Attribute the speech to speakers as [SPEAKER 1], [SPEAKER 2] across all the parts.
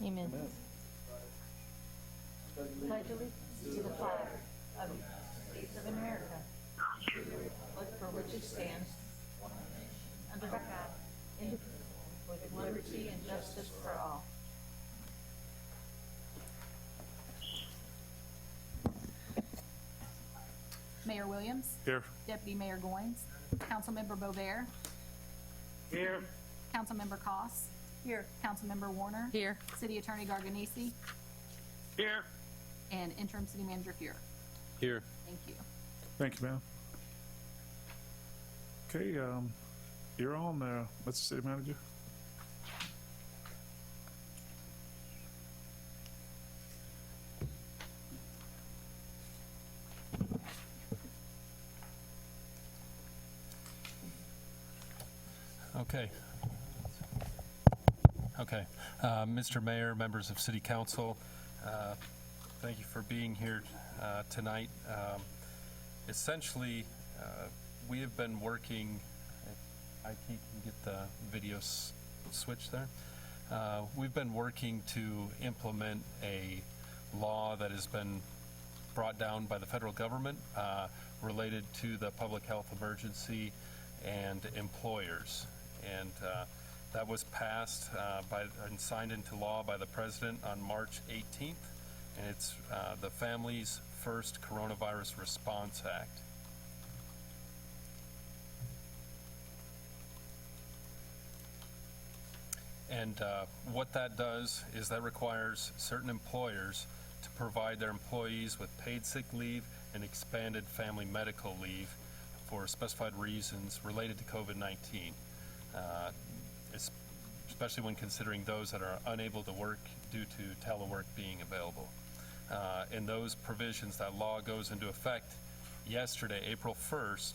[SPEAKER 1] Amen. Pledge allegiance to the flag of the United States of America, for which it stands, one nation, under God, indivisible, with liberty and justice for all.
[SPEAKER 2] Mayor Williams.
[SPEAKER 3] Here.
[SPEAKER 2] Deputy Mayor Goins. Councilmember Bovair.
[SPEAKER 3] Here.
[SPEAKER 2] Councilmember Koss.
[SPEAKER 1] Here.
[SPEAKER 2] Councilmember Warner.
[SPEAKER 1] Here.
[SPEAKER 2] City Attorney Garganese.
[SPEAKER 3] Here.
[SPEAKER 2] And Interim City Manager Fuhrer.
[SPEAKER 4] Here.
[SPEAKER 2] Thank you.
[SPEAKER 3] Thank you, ma'am. Okay, you're on, Mr. City Manager.
[SPEAKER 4] Okay. Mr. Mayor, members of City Council, thank you for being here tonight. Essentially, we have been working, if IT can get the video switch there. We've been working to implement a law that has been brought down by the federal government related to the public health emergency and employers. And that was passed and signed into law by the President on March 18th, and it's the Families First Coronavirus Response Act. And what that does is that requires certain employers to provide their employees with paid sick leave and expanded family medical leave for specified reasons related to COVID-19, especially when considering those that are unable to work due to telework being available. And those provisions, that law goes into effect yesterday, April 1st,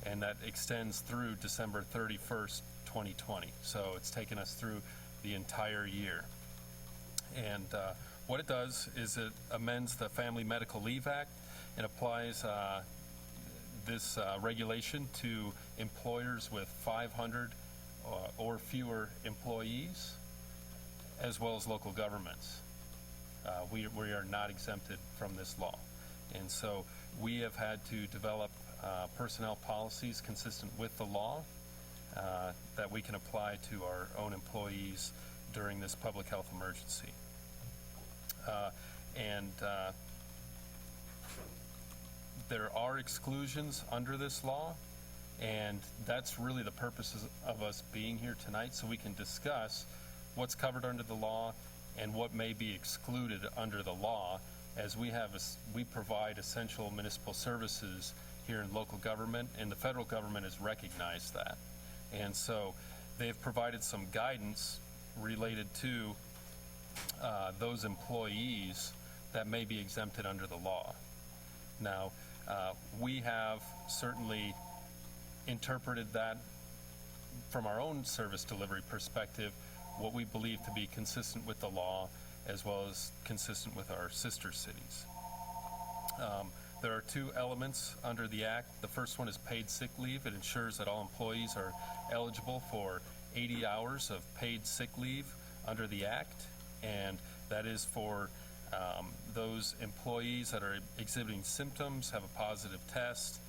[SPEAKER 4] and that extends through December 31st, 2020. So it's taken us through the entire year. And what it does is it amends the Family Medical Leave Act and applies this regulation to employers with 500 or fewer employees, as well as local governments. We are not exempted from this law. And so we have had to develop personnel policies consistent with the law that we can apply to our own employees during this public health emergency. There are exclusions under this law, and that's really the purpose of us being here tonight, so we can discuss what's covered under the law and what may be excluded under the law, as we provide essential municipal services here in local government, and the federal government has recognized that. And so they've provided some guidance related to those employees that may be exempted under the law. Now, we have certainly interpreted that from our own service delivery perspective, what we believe to be consistent with the law, as well as consistent with our sister cities. There are two elements under the Act. The first one is paid sick leave. It ensures that all employees are eligible for 80 hours of paid sick leave under the Act, and that is for those employees that are exhibiting symptoms, have a positive test,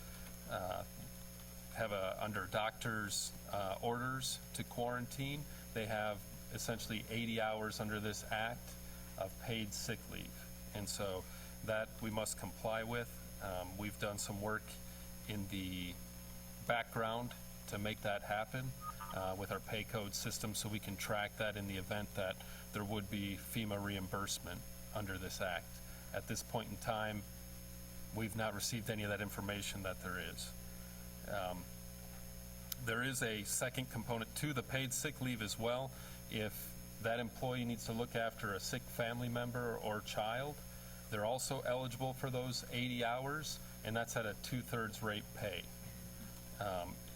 [SPEAKER 4] under doctor's orders to quarantine. They have essentially 80 hours under this Act of paid sick leave, and so that we must comply with. We've done some work in the background to make that happen with our pay code system, so we can track that in the event that there would be FEMA reimbursement under this Act. At this point in time, we've not received any of that information that there is. There is a second component to the paid sick leave as well. If that employee needs to look after a sick family member or child, they're also eligible for those 80 hours, and that's at a 2/3 rate pay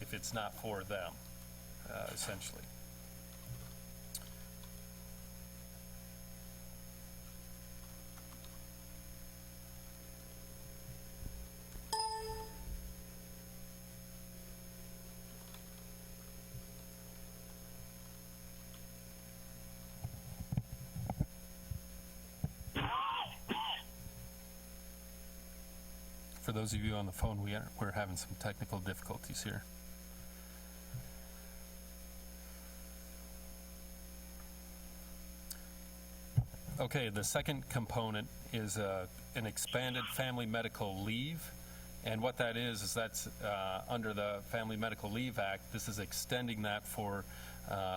[SPEAKER 4] if it's not for them, essentially. For those of you on the phone, we're having some technical difficulties here. Okay, the second component is an expanded family medical leave. And what that is that's under the Family Medical Leave Act, this is extending that for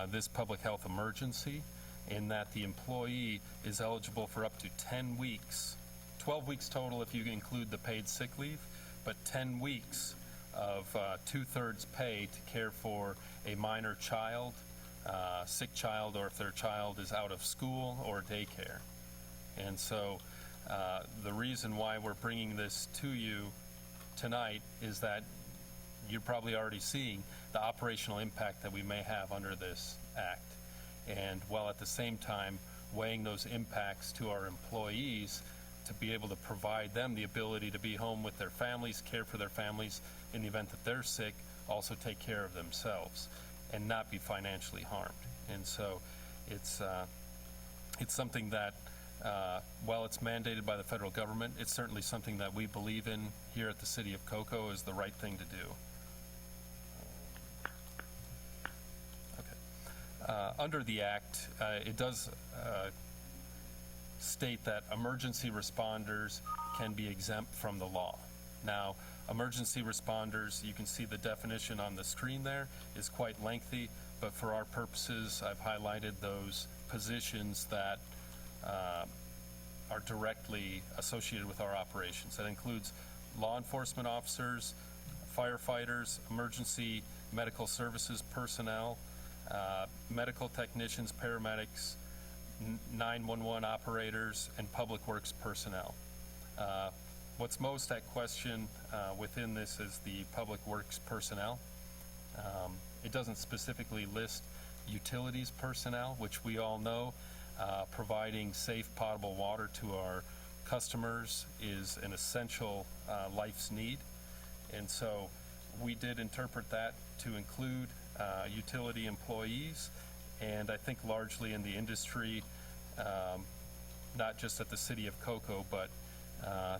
[SPEAKER 4] this public health emergency, in that the employee is eligible for up to 10 weeks, 12 weeks total if you include the paid sick leave, but 10 weeks of 2/3 pay to care for a minor child, sick child, or if their child is out of school or daycare. And so the reason why we're bringing this to you tonight is that you're probably already seeing the operational impact that we may have under this act. And while at the same time weighing those impacts to our employees to be able to provide them the ability to be home with their families, care for their families in the event that they're sick, also take care of themselves and not be financially harmed. And so it's something that while it's mandated by the federal government, it's certainly something that we believe in here at the City of Cocoa is the right thing to do. Under the Act, it does state that emergency responders can be exempt from the law. Now, emergency responders, you can see the definition on the screen there, is quite lengthy, but for our purposes, I've highlighted those positions that are directly associated with our operations. That includes law enforcement officers, firefighters, emergency medical services personnel, medical technicians, paramedics, 911 operators, and public works personnel. What's most at question within this is the public works personnel. It doesn't specifically list utilities personnel, which we all know providing safe potable water to our customers is an essential life's need. And so we did interpret that to include utility employees, and I think largely in the industry, not just at the City of Cocoa, but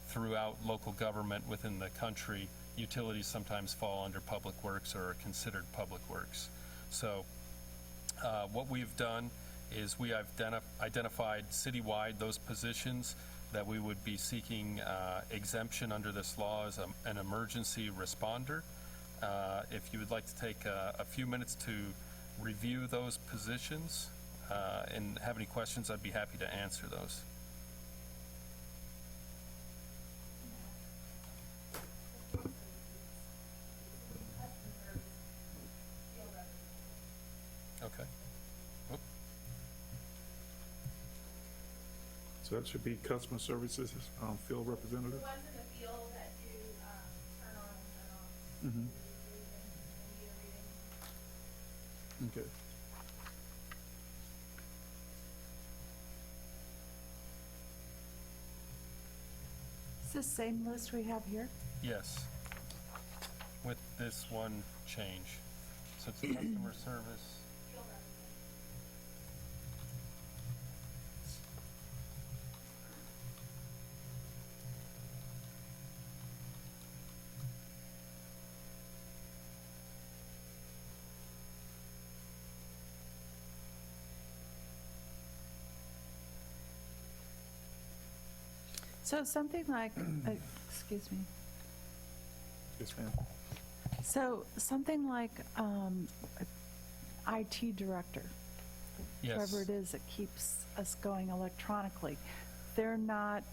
[SPEAKER 4] throughout local government within the country, utilities sometimes fall under public works or are considered public works. So what we've done is we have identified citywide those positions that we would be seeking exemption under this law as an emergency responder. If you would like to take a few minutes to review those positions and have any questions, I'd be happy to answer those. Okay. Oop.
[SPEAKER 3] So that should be customer services, field representative.
[SPEAKER 5] The ones in the field that do turn on and turn off.
[SPEAKER 3] Mm-hmm.
[SPEAKER 5] And meter reading.
[SPEAKER 3] Okay.
[SPEAKER 6] It's the same list we have here?
[SPEAKER 4] Yes. With this one change. So it's customer service.
[SPEAKER 5] Field representative.
[SPEAKER 6] So something like, excuse me,
[SPEAKER 3] Yes, ma'am.
[SPEAKER 6] so something like IT director,
[SPEAKER 4] Yes.
[SPEAKER 6] whoever it is that keeps us going electronically, they're not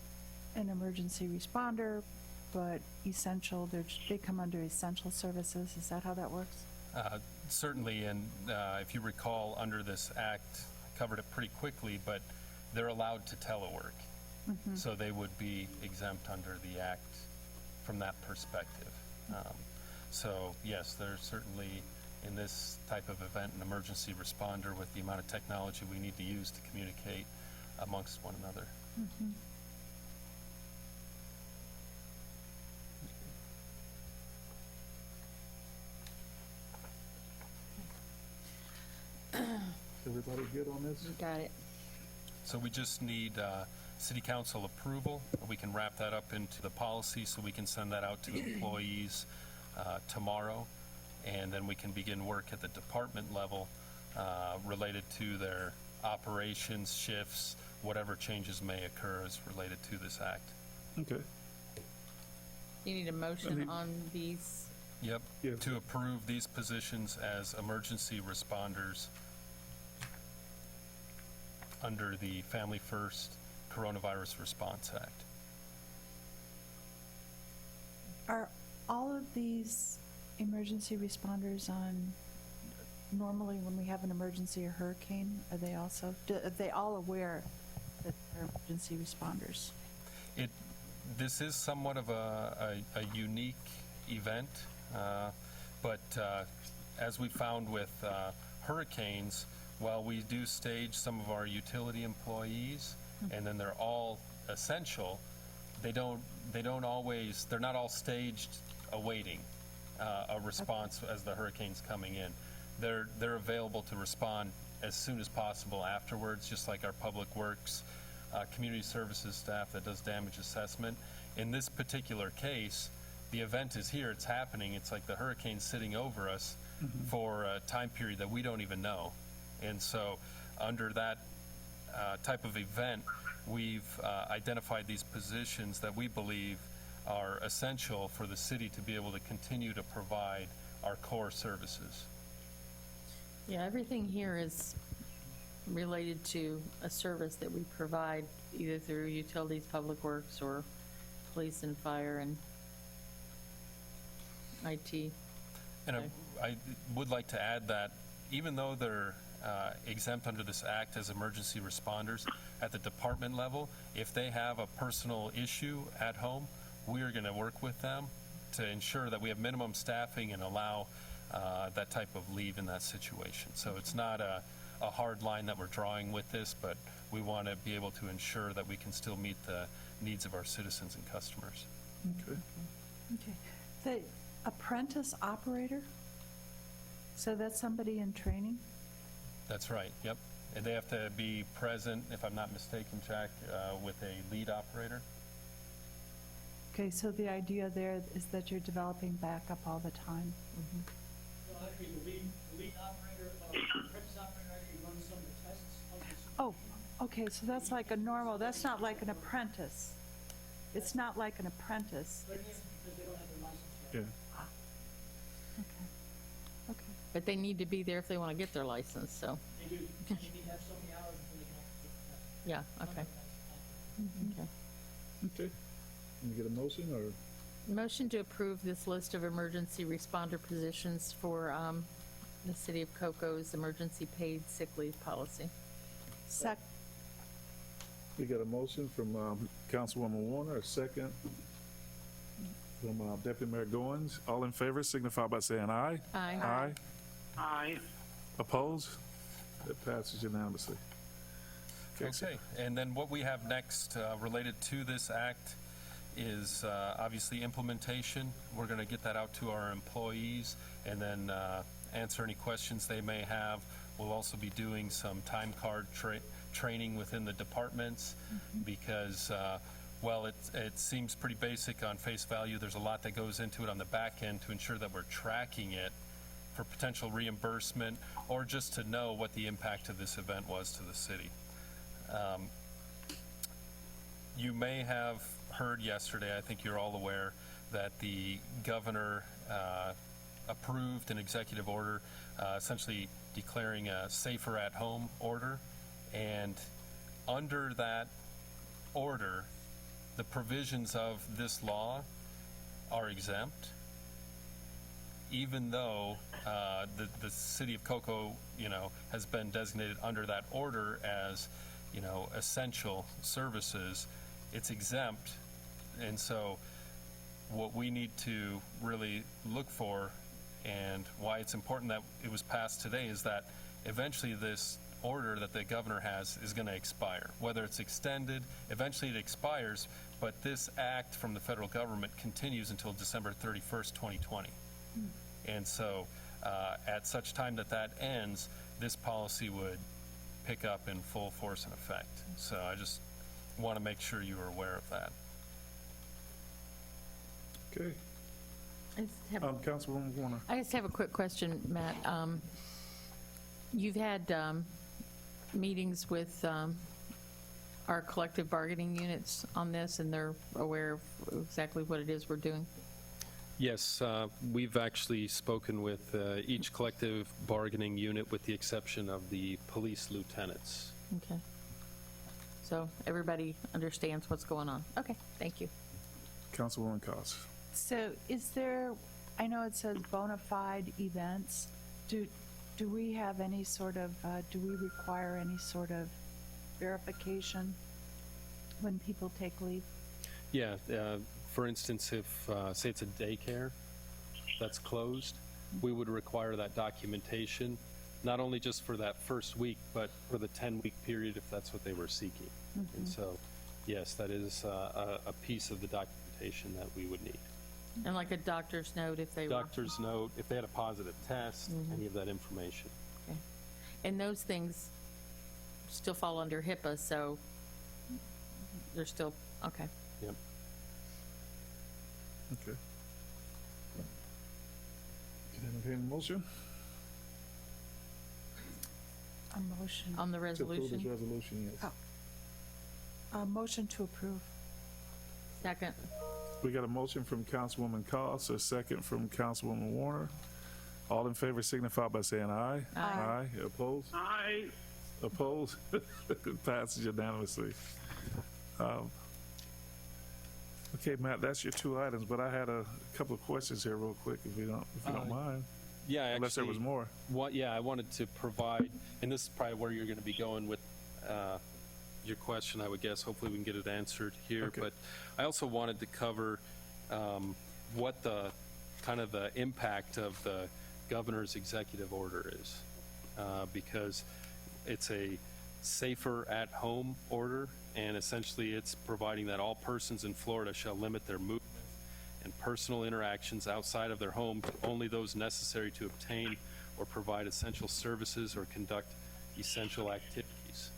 [SPEAKER 6] an emergency responder, but essential, they come under essential services. Is that how that works?
[SPEAKER 4] Certainly, and if you recall, under this act, I covered it pretty quickly, but they're allowed to telework. So they would be exempt under the act from that perspective. So yes, there's certainly, in this type of event, an emergency responder with the amount of technology we need to use to communicate amongst one another.
[SPEAKER 3] Everybody good on this?
[SPEAKER 2] Got it.
[SPEAKER 4] So we just need city council approval, we can wrap that up into the policy so we can send that out to employees tomorrow. And then we can begin work at the department level related to their operations, shifts, whatever changes may occur as related to this act.
[SPEAKER 3] Okay.
[SPEAKER 2] You need a motion on these?
[SPEAKER 4] Yep,
[SPEAKER 3] Yeah.
[SPEAKER 4] to approve these positions as emergency responders under the Family First Coronavirus Response Act.
[SPEAKER 6] Are all of these emergency responders on, normally when we have an emergency or hurricane, are they also, are they all aware that they're emergency responders?
[SPEAKER 4] This is somewhat of a unique event, but as we found with hurricanes, while we do stage some of our utility employees, and then they're all essential, they're not all staged awaiting a response as the hurricane's coming in. They're available to respond as soon as possible afterwards, just like our public works, community services staff that does damage assessment. In this particular case, the event is here, it's happening, it's like the hurricane's sitting over us for a time period that we don't even know. And so under that type of event, we've identified these positions that we believe are essential for the city to be able to continue to provide our core services.
[SPEAKER 7] Yeah, everything here is related to a service that we provide either through utilities, public works, or police and fire and IT.
[SPEAKER 4] And
[SPEAKER 7] Okay.
[SPEAKER 4] I would like to add that even though they're exempt under this act as emergency responders, at the department level, if they have a personal issue at home, we are going to work with them to ensure that we have minimum staffing and allow that type of leave in that situation. So it's not a hard line that we're drawing with this, but we want to be able to ensure that we can still meet the needs of our citizens and customers.
[SPEAKER 3] Okay.
[SPEAKER 6] Okay. The apprentice operator? So that's somebody in training?
[SPEAKER 4] That's right, yep. And they have to be present, if I'm not mistaken, Jack, with a lead operator.
[SPEAKER 6] Okay, so the idea there is that you're developing backup all the time?
[SPEAKER 8] Well, actually, the lead operator, apprentice operator actually runs some of the tests of the system.
[SPEAKER 6] Oh, okay, so that's like a normal, that's not like an apprentice. It's not like an apprentice.
[SPEAKER 8] But it is because they don't have their license yet.
[SPEAKER 3] Yeah.
[SPEAKER 6] Okay. Okay.
[SPEAKER 7] But they need to be there if they want to get their license, so,
[SPEAKER 8] They do, they need to have so many hours before they can actually take the test.
[SPEAKER 7] yeah, okay. Okay.
[SPEAKER 3] Okay. Can we get a motion or?
[SPEAKER 7] Motion to approve this list of emergency responder positions for the City of Coco's emergency paid sick leave policy.
[SPEAKER 3] We got a motion from Councilwoman Warner, a second from Deputy Mayor Goins. All in favor signify by saying aye.
[SPEAKER 7] Aye.
[SPEAKER 3] Aye.
[SPEAKER 9] Aye.
[SPEAKER 3] Opposed? That passes unanimously.
[SPEAKER 4] Okay, and then what we have next related to this act is obviously implementation. We're going to get that out to our employees and then answer any questions they may have. We'll also be doing some time card training within the departments because, well, it seems pretty basic on face value. There's a lot that goes into it on the back end to ensure that we're tracking it for potential reimbursement or just to know what the impact of this event was to the city. You may have heard yesterday, I think you're all aware, that the governor approved an executive order essentially declaring a safer at home order. And under that order, the provisions of this law are exempt, even though the city of Cocoa, has been designated under that order as, essential services. It's exempt. And so what we need to really look for and why it's important that it was passed today is that eventually this order that the governor has is going to expire. Whether it's extended, eventually it expires, but this act from the federal government continues until December 31st, 2020. And so at such time that ends, this policy would pick up in full force and effect. So I just want to make sure you are aware of that.
[SPEAKER 3] Okay.
[SPEAKER 7] I just have-
[SPEAKER 3] Councilwoman Warner.
[SPEAKER 7] I just have a quick question, Matt. You've had meetings with our collective bargaining units on this, and they're aware of exactly what it is we're doing?
[SPEAKER 4] Yes, we've actually spoken with each collective bargaining unit with the exception of the police lieutenants.
[SPEAKER 7] Okay. So everybody understands what's going on? Okay, thank you.
[SPEAKER 3] Councilwoman Cost.
[SPEAKER 6] So is there, I know it says bona fide events. Do we have any sort of, do we require any sort of verification when people take leave?
[SPEAKER 4] Yeah, for instance, if, say it's a daycare that's closed, we would require that documentation, not only just for that first week, but for the 10-week period if that's what they were seeking. And so, yes, that is a piece of the documentation that we would need.
[SPEAKER 7] And like a doctor's note if they were...
[SPEAKER 4] Doctor's note, if they had a positive test, any of that information.
[SPEAKER 7] Okay. And those things still fall under HIPAA, so they're still, okay.
[SPEAKER 4] Yep.
[SPEAKER 3] Okay. Can I entertain a motion?
[SPEAKER 6] A motion,
[SPEAKER 7] On the
[SPEAKER 3] To approve this
[SPEAKER 7] resolution?
[SPEAKER 3] resolution, yes.
[SPEAKER 6] a motion to approve.
[SPEAKER 7] Second.
[SPEAKER 3] We got a motion from Councilwoman Cost, a second from Councilwoman Warner. All in favor signify by saying aye.
[SPEAKER 7] Aye.
[SPEAKER 3] Opposed? Aye. Opposed? Passes unanimously. Okay, Matt, that's your two items, but I had a couple of questions here real quick, if you don't mind,
[SPEAKER 4] Yeah, actually.
[SPEAKER 3] unless there was more.
[SPEAKER 4] I wanted to provide, and this is probably where you're going to be going with your question, I would guess. Hopefully we can get it answered here.
[SPEAKER 3] Okay.
[SPEAKER 4] But I also wanted to cover what the kind of the impact of the governor's executive order is, because it's a safer at home order, and essentially it's providing that all persons in Florida shall limit their movement and personal interactions outside of their home to only those necessary to obtain or provide essential services or conduct essential activities.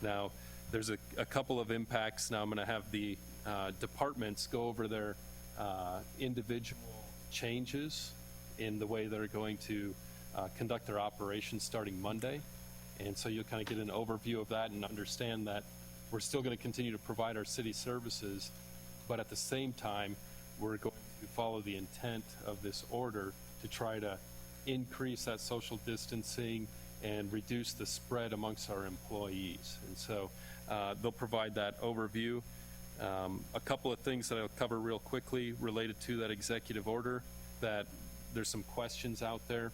[SPEAKER 4] Now, there's a couple of impacts. Now I'm going to have the departments go over their individual changes in the way they're going to conduct their operations starting Monday. And so you'll kind of get an overview of that and understand that we're still going to continue to provide our city services, but at the same time, we're going to follow the intent of this order to try to increase that social distancing and reduce the spread amongst our employees. And so they'll provide that overview. A couple of things that I'll cover real quickly related to that executive order, that there's some questions out there.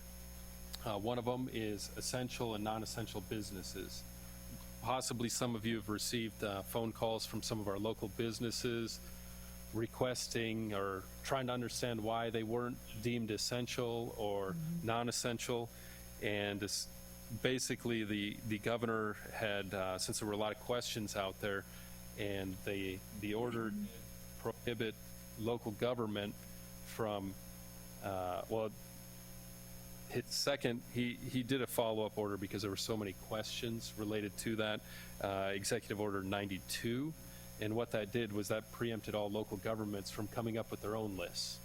[SPEAKER 4] One of them is essential and non-essential businesses. Possibly some of you have received phone calls from some of our local businesses requesting or trying to understand why they weren't deemed essential or non-essential. And it's basically the governor had, since there were a lot of questions out there, and the order prohibit local government from, his second, he did a follow-up order because there were so many questions related to that, Executive Order 92. And what that did was that preempted all local governments from coming up with their own lists.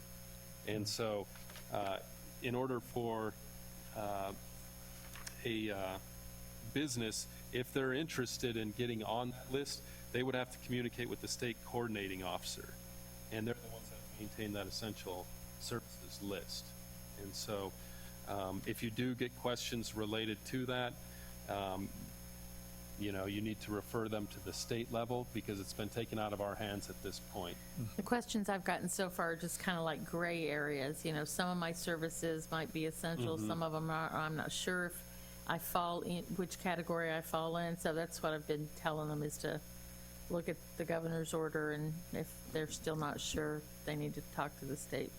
[SPEAKER 4] And so in order for a business, if they're interested in getting on that list, they would have to communicate with the state coordinating officer. And they're the ones that maintain that essential services list. And so if you do get questions related to that, you need to refer them to the state level because it's been taken out of our hands at this point.
[SPEAKER 7] The questions I've gotten so far are just kind of like gray areas. Some of my services might be essential, some of them are. I'm not sure if I fall in, which category I fall in. So that's what I've been telling them, is to look at the governor's order, and if they're still not sure, they need to talk to the state.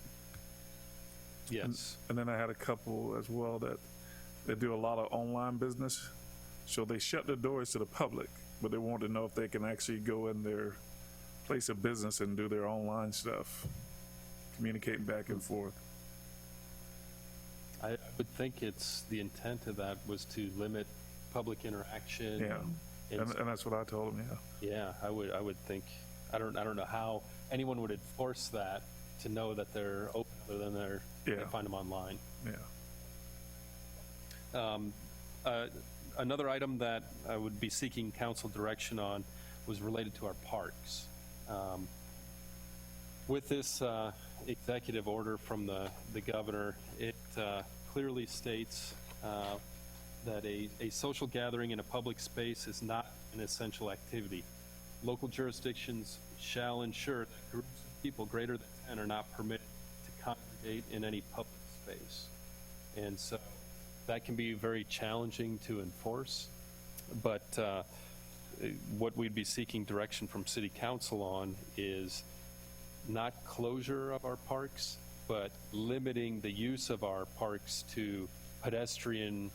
[SPEAKER 4] Yes.
[SPEAKER 3] And then I had a couple as well that they do a lot of online business. So they shut the doors to the public, but they want to know if they can actually go in their place of business and do their online stuff, communicating back and forth.
[SPEAKER 4] I would think it's the intent of that was to limit public interaction.
[SPEAKER 3] Yeah. And that's what I told him, yeah.
[SPEAKER 4] Yeah, I would think, I don't know how anyone would enforce that to know that they're open other than they
[SPEAKER 3] Yeah.
[SPEAKER 4] find them online.
[SPEAKER 3] Yeah.
[SPEAKER 4] Another item that I would be seeking council direction on was related to our parks. With this executive order from the governor, it clearly states that a social gathering in a public space is not an essential activity. Local jurisdictions shall ensure that groups of people greater than 10 are not permitted to congregate in any public space. And so that can be very challenging to enforce, but what we'd be seeking direction from city council on is not closure of our parks, but limiting the use of our parks to pedestrian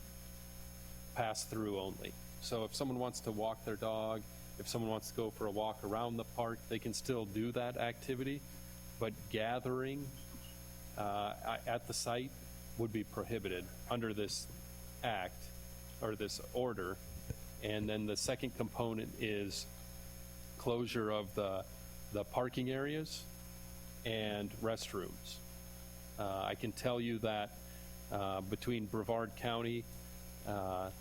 [SPEAKER 4] pass-through only. So if someone wants to walk their dog, if someone wants to go for a walk around the park, they can still do that activity, but gathering at the site would be prohibited under this act or this order. And then the second component is closure of the parking areas and restrooms. I can tell you that between Brevard County,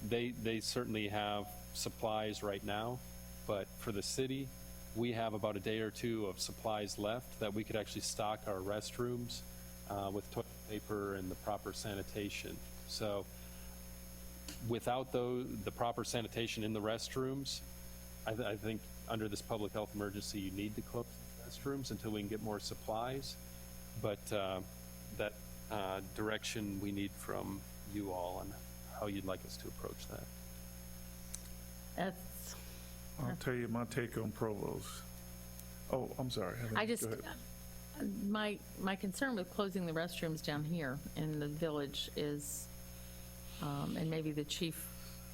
[SPEAKER 4] they certainly have supplies right now, but for the city, we have about a day or two of supplies left that we could actually stock our restrooms with toilet paper and the proper sanitation. So without the proper sanitation in the restrooms, I think under this public health emergency, you need to close the restrooms until we can get more supplies. But that direction we need from you all on how you'd like us to approach that.
[SPEAKER 7] That's,
[SPEAKER 3] I'll tell you my take on Provost. Oh, I'm sorry. Heather,
[SPEAKER 7] I just,
[SPEAKER 3] go ahead.
[SPEAKER 7] my concern with closing the restrooms down here in the village is, and maybe the chief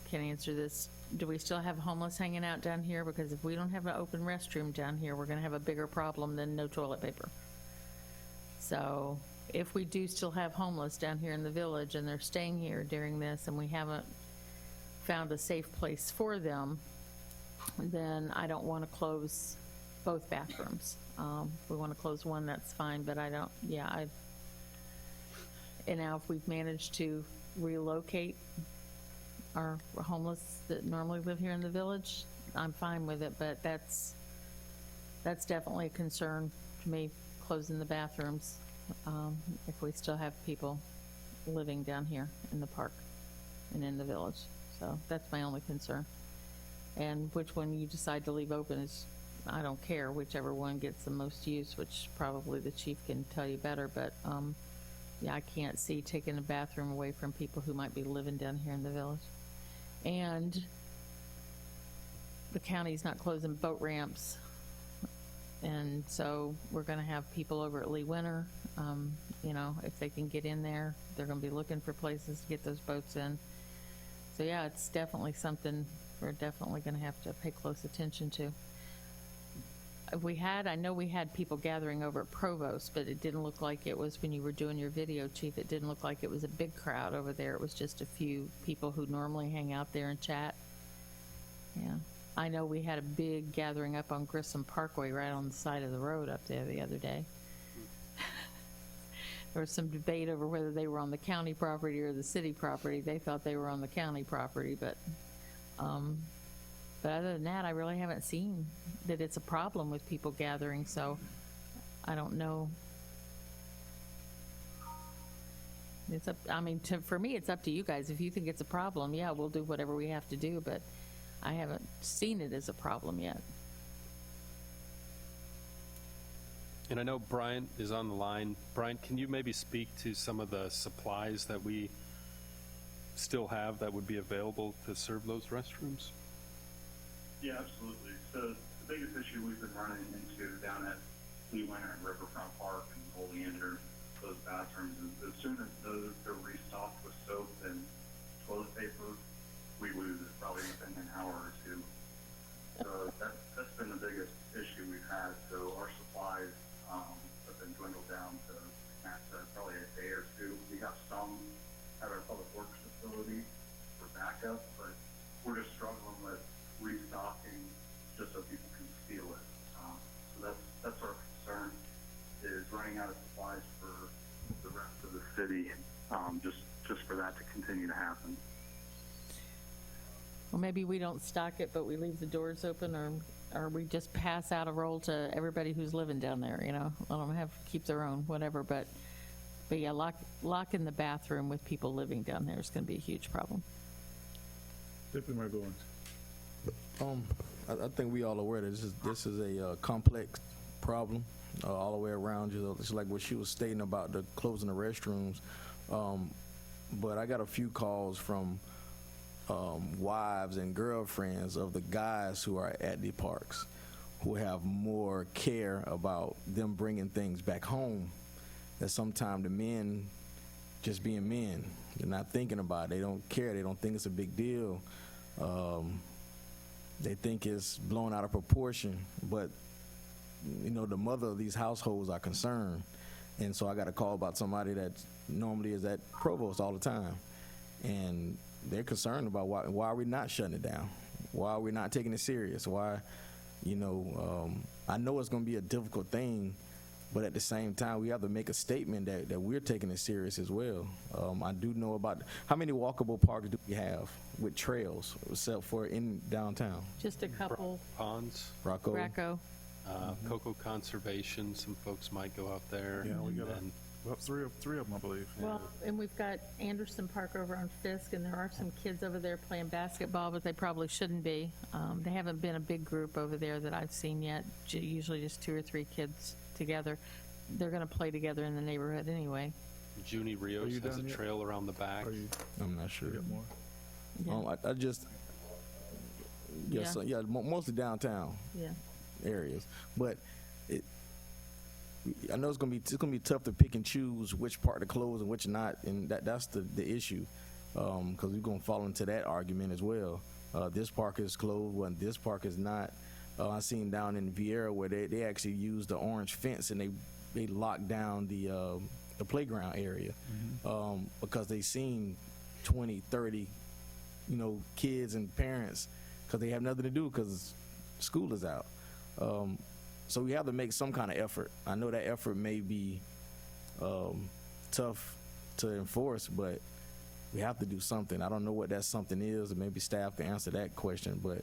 [SPEAKER 7] can answer this, do we still have homeless hanging out down here? Because if we don't have an open restroom down here, we're gonna have a bigger problem than no toilet paper. So if we do still have homeless down here in the village and they're staying here during this and we haven't found a safe place for them, then I don't want to close both bathrooms. If we want to close one, that's fine, but I don't, and now if we've managed to relocate our homeless that normally live here in the village, I'm fine with it, but that's definitely a concern to me, closing the bathrooms, if we still have people living down here in the park and in the village. So that's my only concern. And which one you decide to leave open is, I don't care, whichever one gets the most use, which probably the chief can tell you better, but, I can't see taking a bathroom away from people who might be living down here in the village. And the county's not closing boat ramps. And so we're gonna have people over at Lee Winter, if they can get in there, they're gonna be looking for places to get those boats in. So yeah, it's definitely something we're definitely gonna have to pay close attention to. I know we had people gathering over at Provost, but it didn't look like it was, when you were doing your video, Chief, it didn't look like it was a big crowd over there. It was just a few people who normally hang out there and chat. Yeah. I know we had a big gathering up on Grissom Parkway right on the side of the road up there the other day. There was some debate over whether they were on the county property or the city property. They thought they were on the county property, but other than that, I really haven't seen that it's a problem with people gathering, so I don't know. It's up, for me, it's up to you guys. If you think it's a problem, yeah, we'll do whatever we have to do, but I haven't seen it as a problem yet.
[SPEAKER 4] And I know Bryant is on the line. Bryant, can you maybe speak to some of the supplies that we still have that would be available to serve those restrooms?
[SPEAKER 9] Yeah, absolutely. So the biggest issue we've been running into down at Lee Winter and Riverfront Park and Oleander, those bathrooms, is as soon as those are restocked with soap and toilet paper, we lose it probably within an hour or two. So that's been the biggest issue we've had. So our supplies have been dwindled down to probably a day or two. We have some at our public works facility for backup, but we're just struggling with restocking happen.
[SPEAKER 7] Well, maybe we don't stock it, but we leave the doors open, or we just pass out a roll to everybody who's living down there, you know? Let them keep their own, whatever, but yeah, lock in the bathroom with people living down there is gonna be a huge problem.
[SPEAKER 3] Deputy Mayor Goins.
[SPEAKER 10] I think we all aware that this is a complex problem all the way around. You know, it's like what she was stating about the closing the restrooms. But I got a few calls from wives and girlfriends of the guys who are at the parks, who have more care about them bringing things back home. That sometimes the men just being men, they're not thinking about it. They don't care. They don't think it's a big deal. They think it's blown out of proportion, but you know, the mother of these households are concerned. And so I got a call about somebody that normally is at Provost all the time, and they're concerned about why are we not shutting it down? Why are we not taking it serious? Why, you know, I know it's going to be a difficult thing, but at the same time, we have to make a statement that we're taking it serious as well. I do know about how many walkable parks do we have with trails, except for in downtown?
[SPEAKER 7] Just a couple.
[SPEAKER 4] Ponds,
[SPEAKER 7] Racco.
[SPEAKER 4] Cocoa Conservation, some folks might go out there.
[SPEAKER 3] Yeah, we
[SPEAKER 4] and
[SPEAKER 3] got
[SPEAKER 4] then
[SPEAKER 3] about three of them, I believe.
[SPEAKER 7] Well, and we've got Anderson Park over on Fisk, and there are some kids over there playing basketball, but they probably shouldn't be. They haven't been a big group over there that I've seen yet, usually just 2 or 3 kids together. They're going to play together in the neighborhood anyway.
[SPEAKER 4] Junie
[SPEAKER 3] Are
[SPEAKER 4] Rios
[SPEAKER 3] you
[SPEAKER 4] has a
[SPEAKER 3] done yet?
[SPEAKER 4] trail around the back.
[SPEAKER 3] Are you,
[SPEAKER 10] I'm not sure.
[SPEAKER 3] you got more?
[SPEAKER 7] Yeah.
[SPEAKER 10] I just, yes,
[SPEAKER 7] Yeah.
[SPEAKER 10] mostly downtown
[SPEAKER 7] Yeah.
[SPEAKER 10] areas, but I know it's gonna be tough to pick and choose which part to close and which not, and that's the issue, because we're gonna fall into that argument as well. This park is closed, when this park is not. I seen down in Vieira where they actually used the orange fence and they locked down the playground area, because they seen 20, 30, you know, kids and parents, because they have nothing to do because school is out. So we have to make some kind of effort. I know that effort may be tough to enforce, but we have to do something. I don't know what that something is, and maybe staff can answer that question, but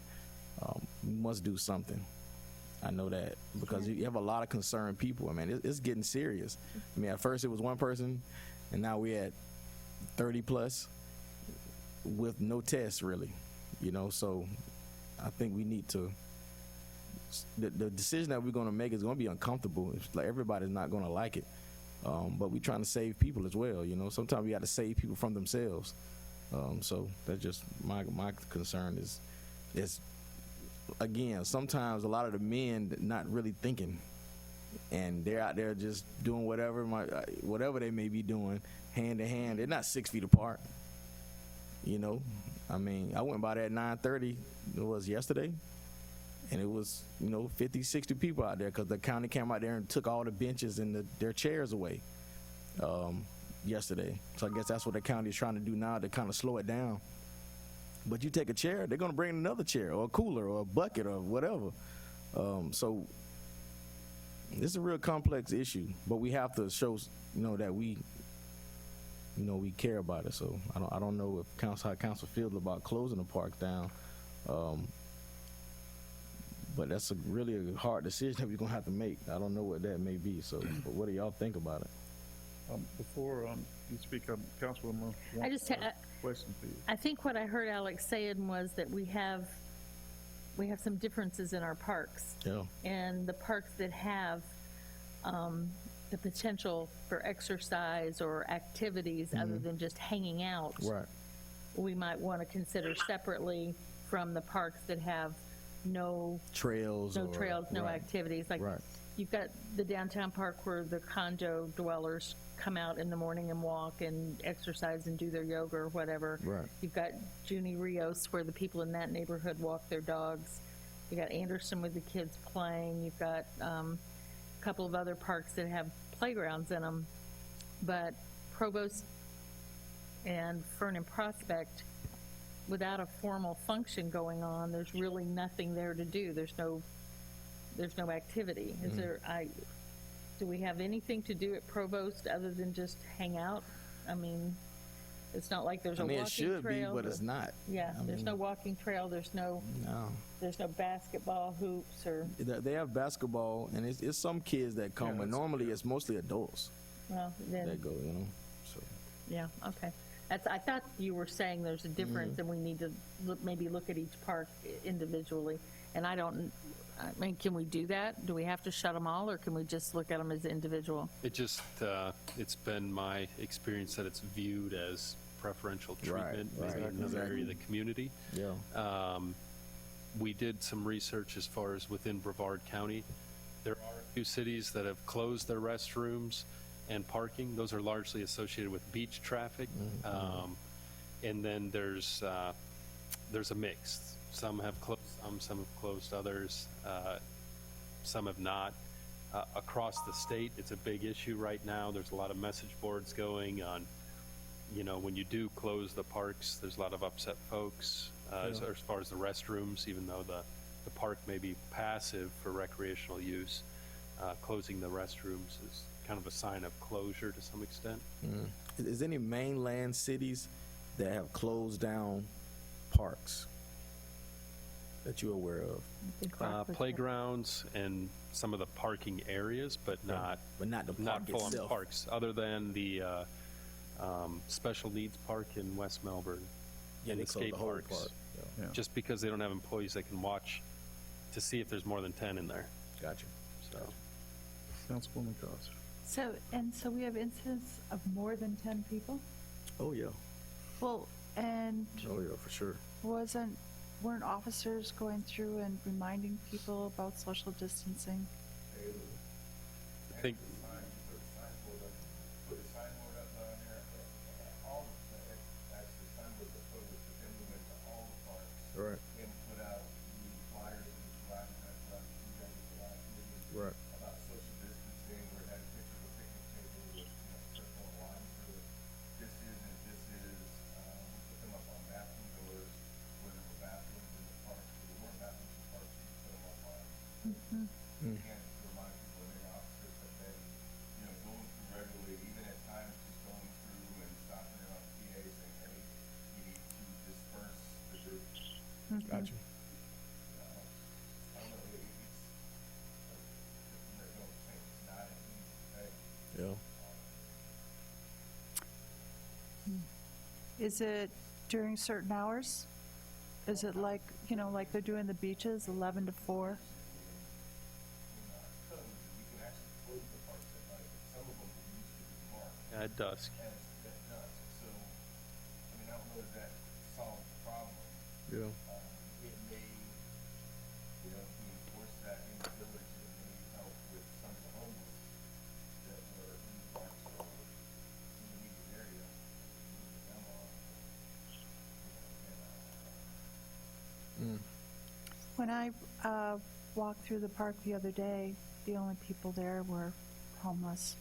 [SPEAKER 10] we must do something. I know that because you have a lot of concerned people. I mean, it's getting serious. I mean, at first it was one person, and now we're at 30 plus with no tests really, you know, so I think we need to, the decision that we're going to make is going to be uncomfortable. It's like everybody's not going to like it, but we're trying to save people as well. You know, sometimes we got to save people from themselves. So that's just my concern is again, sometimes a lot of the men not really thinking, and they're out there just doing whatever they may be doing hand to hand. They're not 6 feet apart. You know, I mean, I went by there at 9:30. It was yesterday. And it was, you know, 50, 60 people out there because the county came out there and took all the benches and their chairs away yesterday. So I guess that's what the county is trying to do now to kind of slow it down. But you take a chair, they're going to bring another chair or a cooler or a bucket or whatever. So this is a real complex issue, but we have to show, you know, that we care about it. So I don't know if how council feels about closing the park down. But that's really a hard decision that we're going to have to make. I don't know what that may be. So, but what do y'all think about it?
[SPEAKER 3] Before you speak, Councilwoman,
[SPEAKER 7] I just
[SPEAKER 3] question for you.
[SPEAKER 7] I think what I heard Alex saying was that we have some differences in our parks.
[SPEAKER 10] Yeah.
[SPEAKER 7] And the parks that have the potential for exercise or activities other than just hanging out,
[SPEAKER 10] Right.
[SPEAKER 7] we might want to consider separately from the parks that have no
[SPEAKER 10] Trails.
[SPEAKER 7] no
[SPEAKER 10] right.
[SPEAKER 7] activities. Like
[SPEAKER 10] Right.
[SPEAKER 7] you've got the downtown park where the condo dwellers come out in the morning and walk and exercise and do their yoga or whatever.
[SPEAKER 10] Right.
[SPEAKER 7] You've got Junie Rios where the people in that neighborhood walk their dogs. You got Anderson with the kids playing. You've got a couple of other parks that have playgrounds in them. But Provost and Fern and Prospect, without a formal function going on, there's really nothing there to do. There's no activity. Is there? Do we have anything to do at Provost other than just hang out? I mean, It's not like there's a
[SPEAKER 10] I mean,
[SPEAKER 7] walking
[SPEAKER 10] it should be,
[SPEAKER 7] trail.
[SPEAKER 10] but it's not.
[SPEAKER 7] Yeah,
[SPEAKER 10] I
[SPEAKER 7] there's
[SPEAKER 10] mean,
[SPEAKER 7] no walking trail, there's no
[SPEAKER 10] No.
[SPEAKER 7] basketball hoops or,
[SPEAKER 10] They have basketball, and it's some kids that come, but normally it's mostly adults
[SPEAKER 7] well, then,
[SPEAKER 10] that go, you know? So,
[SPEAKER 7] yeah, okay. I thought you were saying there's a difference and we need to maybe look at each park individually. And I mean, can we do that? Do we have to shut them all, or can we just look at them as individual?
[SPEAKER 4] It just, it's been my experience that it's viewed as preferential
[SPEAKER 10] Right,
[SPEAKER 4] treatment,
[SPEAKER 10] right,
[SPEAKER 4] maybe in another area of
[SPEAKER 10] exactly.
[SPEAKER 4] the community.
[SPEAKER 10] yeah.
[SPEAKER 4] We did some research as far as within Brevard County. There are a few cities that have closed their restrooms and parking. Those are largely associated with beach traffic. And then there's a mix. Some have closed, some have closed others, some have not. Across the state, it's a big issue right now. There's a lot of message boards going on, you know, when you do close the parks, there's a lot of upset folks as far as the restrooms, even though the park may be passive for recreational use. Closing the restrooms is kind of a sign of closure to some extent.
[SPEAKER 10] Is any mainland cities that have closed down parks that you're aware of?
[SPEAKER 4] Playgrounds and some of the parking areas, but not
[SPEAKER 10] But not the park
[SPEAKER 4] not full-on
[SPEAKER 10] itself.
[SPEAKER 4] parks, other than the special needs park in West Melbourne
[SPEAKER 10] Yeah,
[SPEAKER 4] and
[SPEAKER 10] they
[SPEAKER 4] the
[SPEAKER 10] closed
[SPEAKER 4] skate
[SPEAKER 10] the whole
[SPEAKER 4] parks.
[SPEAKER 10] park. Yeah.
[SPEAKER 3] Yeah.
[SPEAKER 4] Just because they don't have employees that can watch to see if there's more than 10 in there.
[SPEAKER 10] Gotcha.
[SPEAKER 4] So
[SPEAKER 3] Councilwoman Coster.
[SPEAKER 6] So we have incidents of more than 10 people?
[SPEAKER 10] Oh, yeah.
[SPEAKER 6] Well, and
[SPEAKER 10] Oh, yeah, for sure.
[SPEAKER 6] weren't officers going through and reminding people about social distancing?
[SPEAKER 4] I think
[SPEAKER 10] Right. Right.
[SPEAKER 11] about social distancing, where it had pictures of a picnic table with, circle and line through it. This is, we put them up on bathroom doors, where there were bathrooms in the park, there weren't bathrooms in the park, so you put them up on. Again, to remind people, and their officers have been, going through regularly, even at times just going through and stopping around the PA saying, hey, you need to disperse the group.
[SPEAKER 10] Gotcha.
[SPEAKER 11] I don't know, it's not an easy thing.
[SPEAKER 10] Yeah.
[SPEAKER 6] Is it during certain hours? Is it like, like they're doing the beaches, 11 to 4?
[SPEAKER 11] Codes, we can actually close the parks at night, but some of them will used to be marked
[SPEAKER 4] at dusk.
[SPEAKER 11] as at dusk. So, I don't know if that solves the problem.
[SPEAKER 10] Yeah.
[SPEAKER 11] It may, if we enforce that in the village, it may help with some of the homeless that were in the parks or in the immediate area. Moving them on,
[SPEAKER 6] When I walked through the park the other day, the only people there were homeless.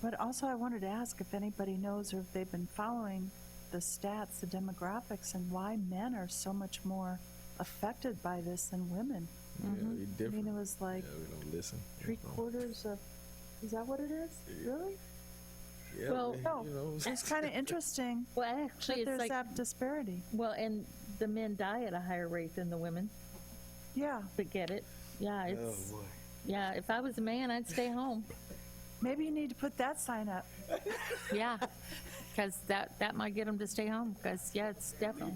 [SPEAKER 6] But also I wanted to ask if anybody knows or if they've been following the stats, the demographics, and why men are so much more affected by this than women.
[SPEAKER 10] Yeah, we
[SPEAKER 6] I mean,
[SPEAKER 10] different.
[SPEAKER 6] it was like
[SPEAKER 10] Yeah, we don't listen.
[SPEAKER 6] 3/4 of, is that what it is? Really?
[SPEAKER 10] Yeah,
[SPEAKER 7] Well,
[SPEAKER 10] man,
[SPEAKER 6] No, it's kind of interesting
[SPEAKER 7] Well,
[SPEAKER 6] that
[SPEAKER 7] actually, it's
[SPEAKER 6] there's
[SPEAKER 7] like,
[SPEAKER 6] that disparity.
[SPEAKER 7] well, and the men die at a higher rate than the women
[SPEAKER 6] Yeah,
[SPEAKER 7] that get it. Yeah, it's,
[SPEAKER 10] boy.
[SPEAKER 7] yeah, if I was a man, I'd stay home.
[SPEAKER 6] maybe you need to put that sign up.
[SPEAKER 7] Yeah, because that might get them to stay home, because, yeah, it's definitely.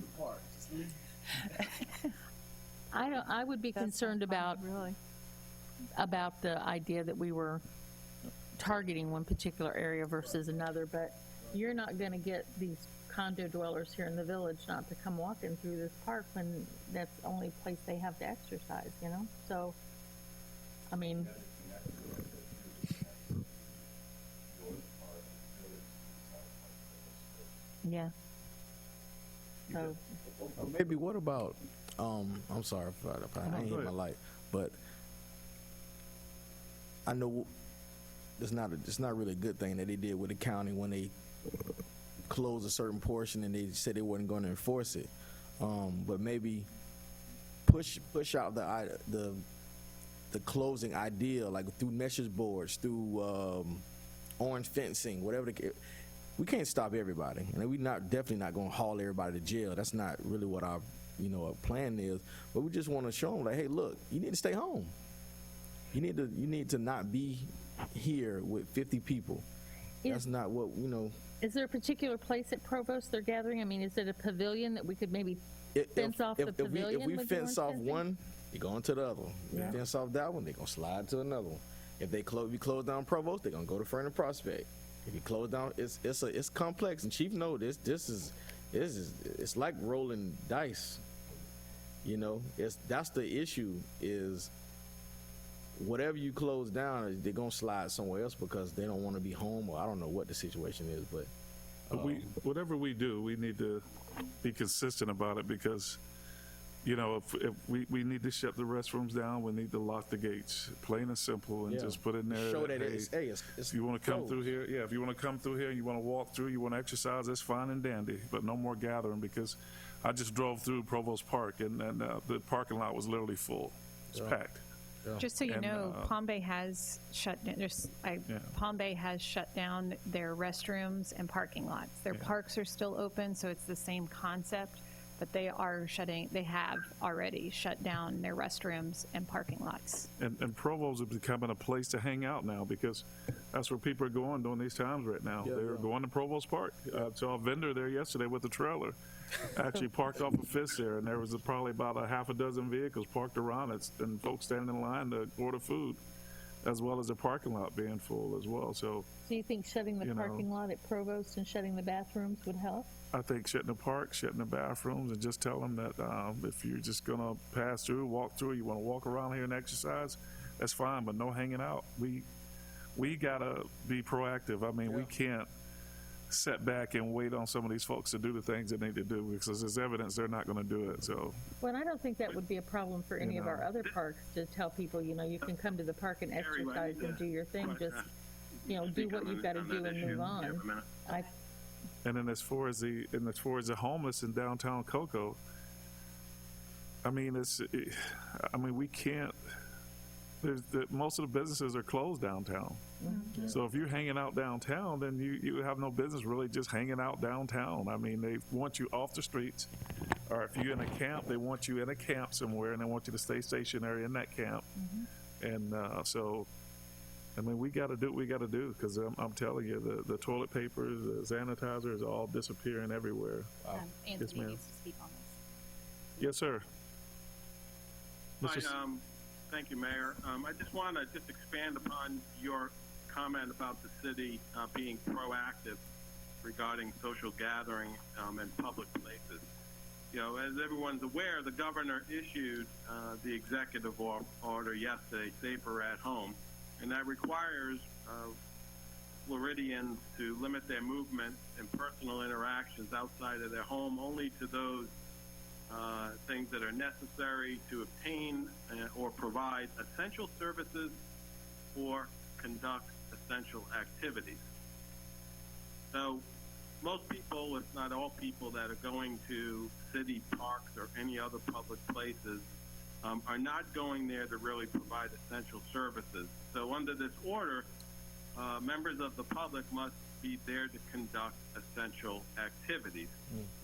[SPEAKER 7] I would be
[SPEAKER 6] That's
[SPEAKER 7] concerned
[SPEAKER 6] not
[SPEAKER 7] about
[SPEAKER 6] funny, really.
[SPEAKER 7] the idea that we were targeting one particular area versus another, but you're not going to get these condo dwellers here in the village not to come walking through this park when that's the only place they have to exercise, So, I mean, yeah. So,
[SPEAKER 10] Maybe what about, I'm sorry if I
[SPEAKER 3] No,
[SPEAKER 10] ain't
[SPEAKER 3] go
[SPEAKER 10] hit my
[SPEAKER 3] ahead.
[SPEAKER 10] light, but I know it's not really a good thing that they did with the county when they closed a certain portion and they said they wasn't going to enforce it. But maybe push out the closing idea, like through message boards, through orange fencing, whatever. we can't stop everybody, and we definitely not going to haul everybody to jail. That's not really what our our plan is. But we just want to show them, like, hey, look, you need to stay home. You need to not be here with 50 people. That's not what
[SPEAKER 7] Is there a particular place at Provost they're gathering? I mean, is it a pavilion that we could maybe fence off the pavilion?
[SPEAKER 10] If we
[SPEAKER 7] with
[SPEAKER 10] fence off
[SPEAKER 7] fencing?
[SPEAKER 10] one, they go into the other one. If
[SPEAKER 7] Yeah.
[SPEAKER 10] we fence off that one, they gonna slide to another one. If we close down Provost, they're gonna go to Ferndale Prospect. If you close down, it's complex, and Chief know this. It's like rolling dice. That's the issue is. Whatever you close down, they're gonna slide somewhere else because they don't want to be home, or I don't know what the situation is, but
[SPEAKER 3] Whatever we do, we need to be consistent about it because, if we need to shut the restrooms down, we need to lock the gates, plain and simple, and
[SPEAKER 10] Yeah.
[SPEAKER 3] just put in there.
[SPEAKER 10] show that
[SPEAKER 3] hey,
[SPEAKER 10] it's
[SPEAKER 3] if you want to come
[SPEAKER 10] closed.
[SPEAKER 3] through here, if you want to come through here and you want to walk through, you want to exercise, that's fine and dandy, but no more gathering because I just drove through Provost Park and the parking lot was literally full. It's packed.
[SPEAKER 12] Just so you
[SPEAKER 3] And,
[SPEAKER 12] know, Palm Bay has shut down, Palm Bay has shut down their restrooms and parking lots. Their parks are still open, so it's the same concept, but they have already shut down their restrooms and parking lots.
[SPEAKER 3] And Provo's is becoming a place to hang out now because that's where people are going during these times right now. They're going to Provost Park. I saw a vendor there yesterday with a trailer. Actually parked off a Fifth there, and there was probably about a half a dozen vehicles parked around it, and folks standing in line to order food, as well as the parking lot being full as well. So
[SPEAKER 7] Do you think shutting the
[SPEAKER 3] you know.
[SPEAKER 7] parking lot at Provost and shutting the bathrooms would help?
[SPEAKER 3] I think shutting the park, shutting the bathrooms, and just tell them that if you're just going to pass through, walk through, you want to walk around here and exercise, that's fine, but no hanging out. We got to be proactive. I mean, we can't sit back and wait on some of these folks to do the things they need to do because there's evidence they're not going to do it. So
[SPEAKER 7] Well, and I don't think that would be a problem for any of our other parks to tell people, you can come to the park and exercise and do your thing. Just, do what you've got to do and move on.
[SPEAKER 3] And then as far as the homeless in downtown Cocoa, I mean, we can't. Most of the businesses are closed downtown.
[SPEAKER 7] Mm-hmm.
[SPEAKER 3] So if you're hanging out downtown, then you have no business really just hanging out downtown. I mean, they want you off the streets, or if you're in a camp, they want you in a camp somewhere, and they want you to stay stationary in that camp. And so, I mean, we got to do what we got to do because I'm telling you, the toilet paper, the sanitizer is all disappearing everywhere.
[SPEAKER 12] Anthony
[SPEAKER 3] ma'am.
[SPEAKER 12] needs to speak on this.
[SPEAKER 3] Yes, sir.
[SPEAKER 13] Hi,
[SPEAKER 3] Mr.
[SPEAKER 13] thank you, Mayor. I just want to just expand upon your comment about the city being proactive regarding social gathering and public places. As everyone's aware, the governor issued the executive order yesterday, Safer at Home, and that requires Floridians to limit their movement and personal interactions outside of their home only to those things that are necessary to obtain or provide essential services or conduct essential activities. So most people, if not all people that are going to city parks or any other public places are not going there to really provide essential services. So under this order, members of the public must be there to conduct essential activities.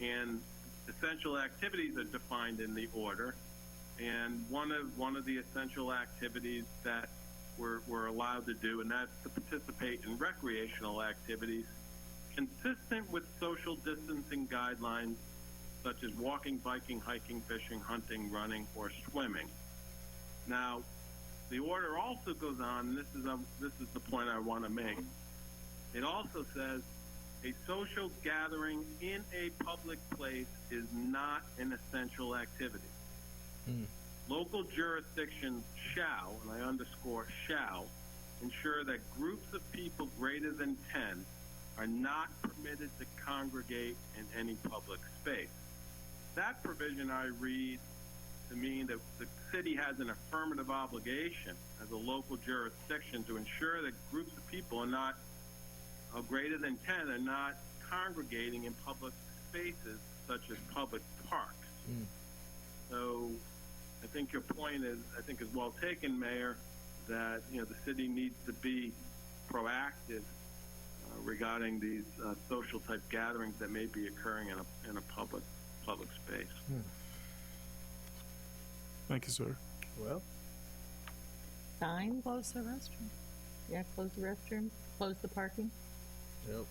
[SPEAKER 13] And essential activities are defined in the order, and one of the essential activities that we're allowed to do, and that's to participate in recreational activities consistent with social distancing guidelines such as walking, biking, hiking, fishing, hunting, running, or swimming. Now, the order also goes on, and this is the point I want to make. It also says a social gathering in a public place is not an essential activity. Local jurisdictions shall, and I underscore shall, ensure that groups of people greater than 10 are not permitted to congregate in any public space. That provision I read to mean that the city has an affirmative obligation as a local jurisdiction to ensure that groups of people are not greater than 10 are not congregating in public spaces such as public parks. So I think your point is well taken, Mayor, that the city needs to be proactive regarding these social type gatherings that may be occurring in a public space.
[SPEAKER 3] Thank you, sir.
[SPEAKER 10] Well,
[SPEAKER 7] Signs?
[SPEAKER 6] Close the restroom.
[SPEAKER 7] Yeah, close the restroom, close the parking.
[SPEAKER 10] yep.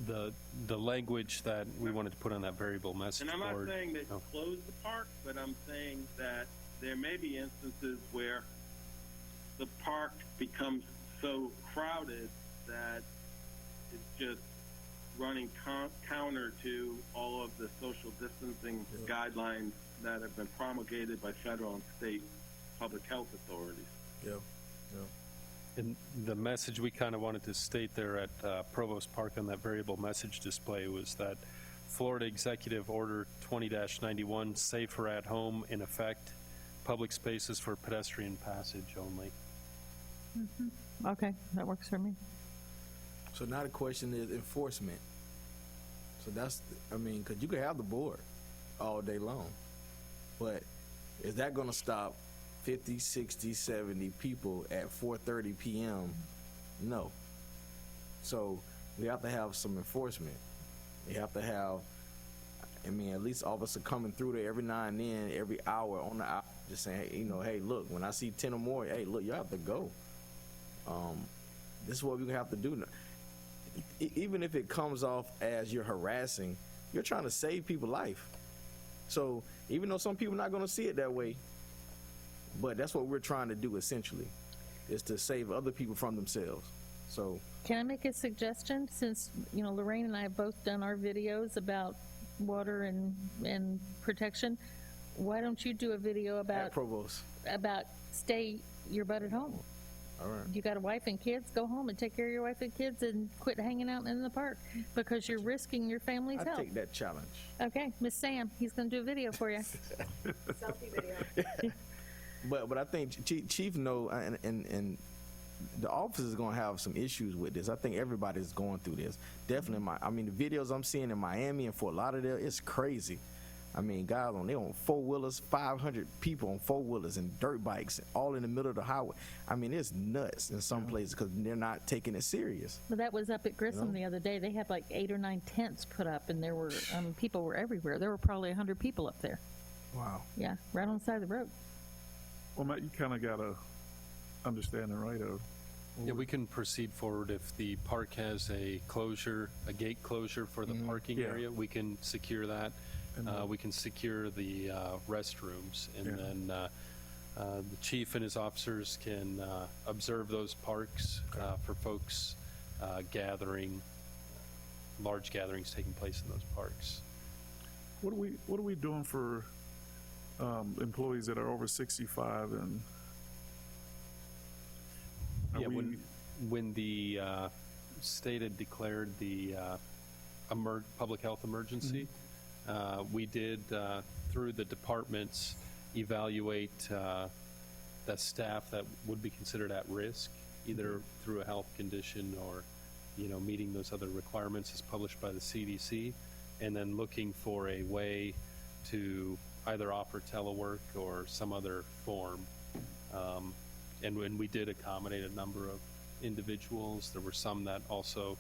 [SPEAKER 4] The language that we wanted to put on that variable message
[SPEAKER 13] And I'm not
[SPEAKER 4] board.
[SPEAKER 13] saying that
[SPEAKER 4] Oh.
[SPEAKER 13] close the park, but I'm saying that there may be instances where the park becomes so crowded that it's just running counter to all of the social distancing guidelines that have been promulgated by federal and state public health authorities.
[SPEAKER 10] Yep.
[SPEAKER 4] And the message we kind of wanted to state there at Provost Park on that variable message display was that Florida Executive Order 20-91, safer at home, in effect, public spaces for pedestrian passage only.
[SPEAKER 7] Okay, that works for me.
[SPEAKER 10] So now the question is enforcement. So that's, I mean, because you could have the board all day long, but is that going to stop 50, 60, 70 people at 4:30 p.m.? No. So we have to have some enforcement. We have to have, I mean, at least officer coming through there every now and then, every hour on the hour, just saying, hey, hey, look, when I see 10 or more, hey, look, you have to go. This is what we're gonna have to do. Even if it comes off as you're harassing, you're trying to save people's life. So even though some people are not gonna see it that way, but that's what we're trying to do essentially, is to save other people from themselves. So
[SPEAKER 7] Can I make a suggestion? Since, Lorraine and I have both done our videos about water and protection, why don't you do a video
[SPEAKER 10] at Provost,
[SPEAKER 7] about stay your butt at home?
[SPEAKER 10] all right.
[SPEAKER 7] You got a wife and kids, go home and take care of your wife and kids and quit hanging out in the park because you're risking your family's
[SPEAKER 10] I
[SPEAKER 7] health.
[SPEAKER 10] take that challenge.
[SPEAKER 7] Okay, Miss Sam, he's gonna do a video for you.
[SPEAKER 5] Selfie video.
[SPEAKER 10] But I think Chief know, and the office is going to have some issues with this. I think everybody's going through this. Definitely, the videos I'm seeing in Miami and Fort Lauderdale, it's crazy. I mean, guys they on 4-wheelers, 500 people on 4-wheelers and dirt bikes, all in the middle of the highway. I mean, it's nuts in some places because they're not taking it serious.
[SPEAKER 7] But that was up at Grissom the other day. They had like 8 or 9 tents put up, and there were people were everywhere. There were probably 100 people up there.
[SPEAKER 10] Wow.
[SPEAKER 7] Yeah, right on the side of the road.
[SPEAKER 3] Well, Matt, you kind of got to understand the right of.
[SPEAKER 4] Yeah, we can proceed forward if the park has a gate closure for the parking
[SPEAKER 3] Yeah.
[SPEAKER 4] area, we can secure that. We can secure the restrooms, and
[SPEAKER 3] Yeah.
[SPEAKER 4] then the chief and his officers can observe those parks for folks large gatherings taking place in those parks.
[SPEAKER 3] What are we doing for employees that are over 65 and? Are
[SPEAKER 4] Yeah,
[SPEAKER 3] we-
[SPEAKER 4] when the state had declared the public health emergency, we did, through the departments, evaluate the staff that would be considered at risk, either through a health condition or, meeting those other requirements as published by the CDC, and then looking for a way to either offer telework or some other form. And when we did accommodate a number of individuals, there were some that also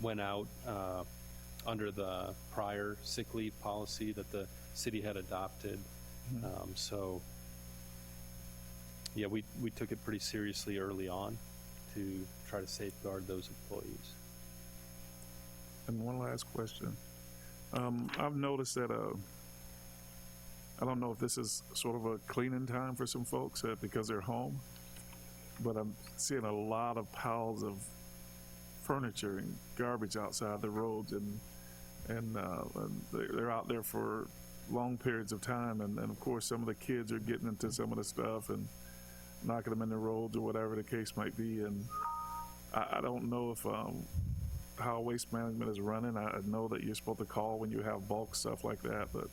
[SPEAKER 4] went out under the prior sick leave policy that the city had adopted. So, yeah, we took it pretty seriously early on to try to safeguard those employees.
[SPEAKER 3] And one last question. I've noticed that I don't know if this is sort of a cleaning time for some folks because they're home, but I'm seeing a lot of piles of furniture and garbage outside the roads, and they're out there for long periods of time, and of course some of the kids are getting into some of the stuff and knocking them in the roads or whatever the case might be, and I don't know if how waste management is running. I know that you're supposed to call when you have bulk stuff like that, but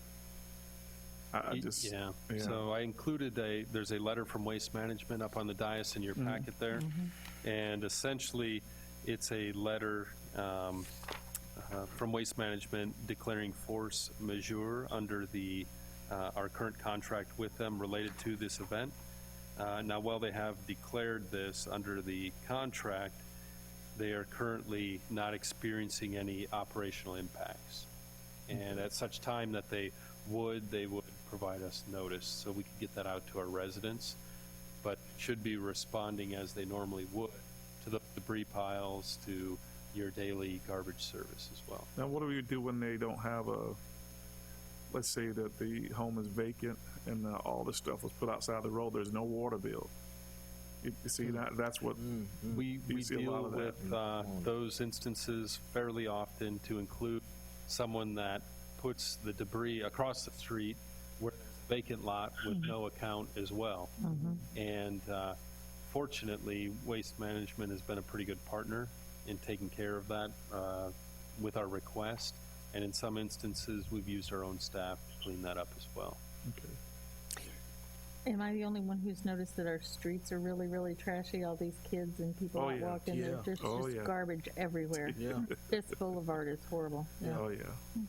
[SPEAKER 3] I just
[SPEAKER 4] Yeah. So I included there's a letter from Waste Management up on the dais in your packet there. And essentially, it's a letter from Waste Management declaring force majeure under our current contract with them related to this event. Now, while they have declared this under the contract, they are currently not experiencing any operational impacts. And at such time that they would provide us notice so we could get that out to our residents, but should be responding as they normally would to the debris piles, to your daily garbage service as well.
[SPEAKER 3] Now, what do we do when they don't have let's say that the home is vacant and all the stuff was put outside the road, there's no water bill? You see, that's what,
[SPEAKER 4] We
[SPEAKER 3] you see a
[SPEAKER 4] deal
[SPEAKER 3] lot of that.
[SPEAKER 4] with those instances fairly often, to include someone that puts the debris across the street where there's a vacant lot with no account as well. And fortunately, Waste Management has been a pretty good partner in taking care of that with our request. And in some instances, we've used our own staff to clean that up as well.
[SPEAKER 3] Okay.
[SPEAKER 7] Am I the only one who's noticed that our streets are really, really trashy? All these kids and people
[SPEAKER 3] Oh,
[SPEAKER 7] that
[SPEAKER 3] yeah.
[SPEAKER 7] walk in there,
[SPEAKER 10] Yeah.
[SPEAKER 7] there's
[SPEAKER 3] Oh,
[SPEAKER 7] just
[SPEAKER 3] yeah.
[SPEAKER 7] garbage everywhere.
[SPEAKER 10] Yeah.
[SPEAKER 7] Fifth Boulevard is horrible. Yeah,
[SPEAKER 3] Oh, yeah.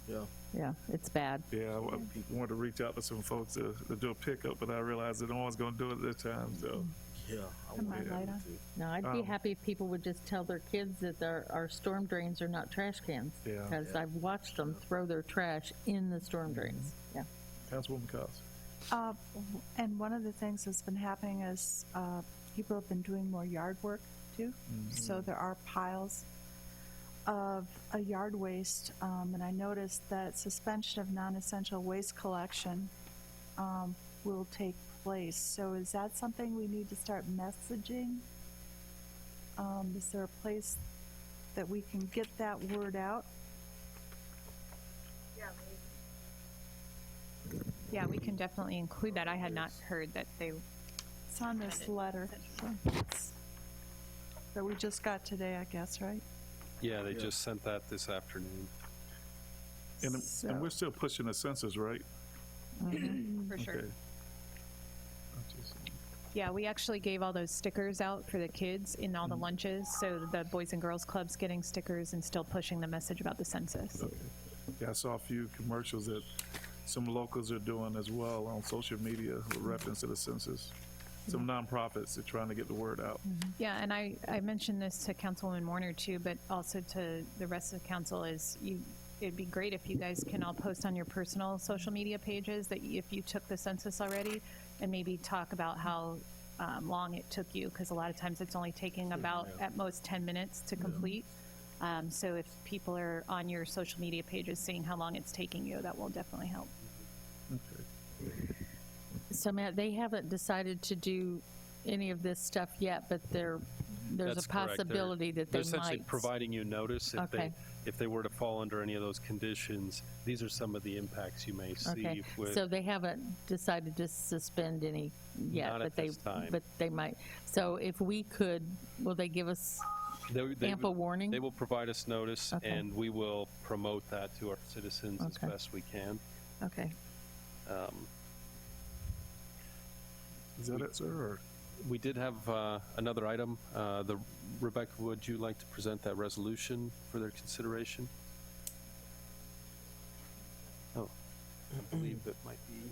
[SPEAKER 10] Yeah.
[SPEAKER 7] yeah, it's bad.
[SPEAKER 3] Yeah, I wanted to reach out to some folks to do a pickup, but I realized that no one's going to do it this time, so.
[SPEAKER 10] Yeah.
[SPEAKER 6] Turn my light on.
[SPEAKER 7] No, I'd be
[SPEAKER 3] Um,
[SPEAKER 7] happy if people would just tell their kids that our storm drains are not trash cans.
[SPEAKER 3] Yeah.
[SPEAKER 7] Because I've watched them throw their trash in the storm drains. Yeah.
[SPEAKER 3] Councilwoman Cox.
[SPEAKER 6] And one of the things that's been happening is people have been doing more yard work too. So there are piles of yard waste, and I noticed that suspension of non-essential waste collection will take place. So is that something we need to start messaging? Is there a place that we can get that word out?
[SPEAKER 12] Yeah, we can definitely include that. I had not heard that they,
[SPEAKER 6] It's on this letter that we just got today, I guess, right?
[SPEAKER 4] Yeah, they just sent that this afternoon.
[SPEAKER 3] And we're still pushing the census, right?
[SPEAKER 12] for sure.
[SPEAKER 3] Okay.
[SPEAKER 12] Yeah, we actually gave all those stickers out for the kids in all the lunches, so the Boys and Girls Club's getting stickers and still pushing the message about the census.
[SPEAKER 3] Okay. Yeah, I saw a few commercials that some locals are doing as well on social media with reference to the census. Some nonprofits are trying to get the word out.
[SPEAKER 12] Yeah, and I mentioned this to Councilwoman Warner too, but also to the rest of the council is it'd be great if you guys can all post on your personal social media pages that if you took the census already, and maybe talk about how long it took you, because a lot of times it's only taking about at most 10 minutes to complete. So if people are on your social media pages seeing how long it's taking you, that will definitely help.
[SPEAKER 3] Okay.
[SPEAKER 7] So Matt, they haven't decided to do any of this stuff yet, but there's
[SPEAKER 4] That's
[SPEAKER 7] a
[SPEAKER 4] correct.
[SPEAKER 7] possibility that
[SPEAKER 4] They're
[SPEAKER 7] they
[SPEAKER 4] essentially
[SPEAKER 7] might.
[SPEAKER 4] providing you notice
[SPEAKER 7] Okay.
[SPEAKER 4] if they were to fall under any of those conditions. These are some of the impacts you may see
[SPEAKER 7] Okay,
[SPEAKER 4] with.
[SPEAKER 7] so they haven't decided to suspend any yet,
[SPEAKER 4] Not
[SPEAKER 7] but
[SPEAKER 4] at
[SPEAKER 7] they,
[SPEAKER 4] this time.
[SPEAKER 7] but they might. So if we could, will they give us
[SPEAKER 4] they
[SPEAKER 7] ample warning?
[SPEAKER 4] They will provide us notice,
[SPEAKER 7] Okay.
[SPEAKER 4] and we will promote that to our citizens as
[SPEAKER 7] Okay.
[SPEAKER 4] best we can.
[SPEAKER 7] Okay.
[SPEAKER 3] Is that it, sir? Or?
[SPEAKER 4] We did have another item. Rebecca, would you like to present that resolution for their consideration? Oh, I believe it might be.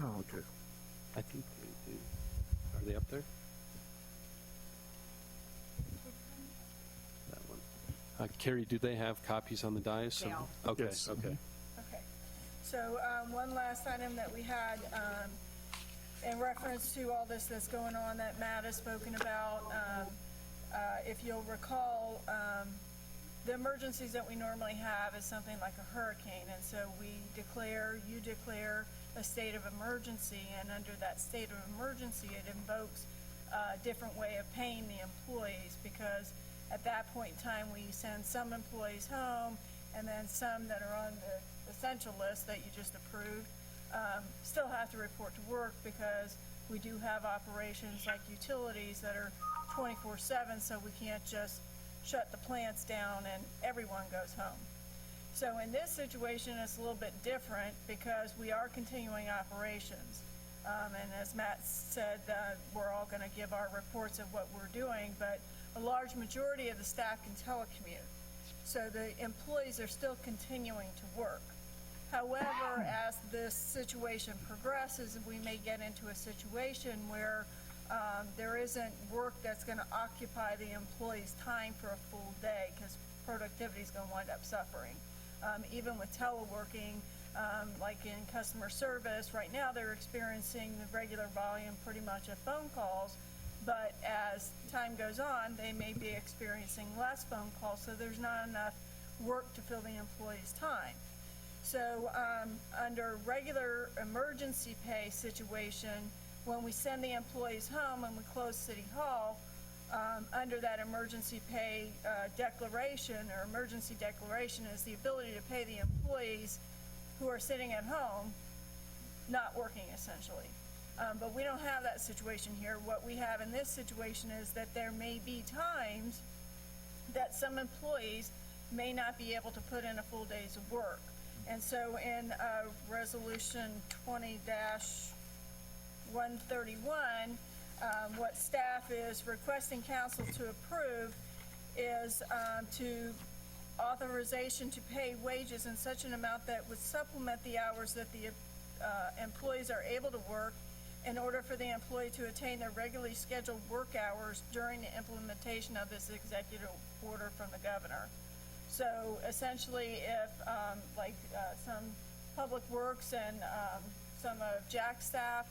[SPEAKER 3] Oh, okay.
[SPEAKER 4] I think they do. Are they up there? That one. Carrie, do they have copies on the dais?
[SPEAKER 5] They all.
[SPEAKER 4] Okay,
[SPEAKER 3] Yes.
[SPEAKER 4] okay.
[SPEAKER 5] Okay, so one last item that we had in reference to all this that's going on that Matt has spoken about, if you'll recall, the emergencies that we normally have is something like a hurricane, and so you declare a state of emergency, and under that state of emergency, it invokes a different way of paying the employees, because at that point in time, we send some employees home, and then some that are on the essential list that you just approved still have to report to work, because we do have operations like utilities that are 24/7, so we can't just shut the plants down and everyone goes home. So in this situation, it's a little bit different because we are continuing operations. And as Matt said, we're all going to give our reports of what we're doing, but a large majority of the staff can telecommute. So the employees are still continuing to work. However, as this situation progresses, we may get into a situation where there isn't work that's going to occupy the employee's time for a full day, because productivity is going to wind up suffering. Even with teleworking, like in customer service, right now they're experiencing the regular volume pretty much of phone calls, but as time goes on, they may be experiencing less phone calls, so there's not enough work to fill the employee's time. So under regular emergency pay situation, when we send the employees home and we close City Hall, under that emergency pay declaration or emergency declaration is the ability to pay the employees who are sitting at home, not working essentially. But we don't have that situation here. What we have in this situation is that there may be times that some employees may not be able to put in a full day's of work. And so in Resolution 20-131, what staff is requesting council to approve is to authorization to pay wages in such an amount that would supplement the hours that the employees are able to work in order for the employee to attain their regularly scheduled work hours during the implementation of this executive order from the governor. So essentially, if some public works and some of Jack's staff,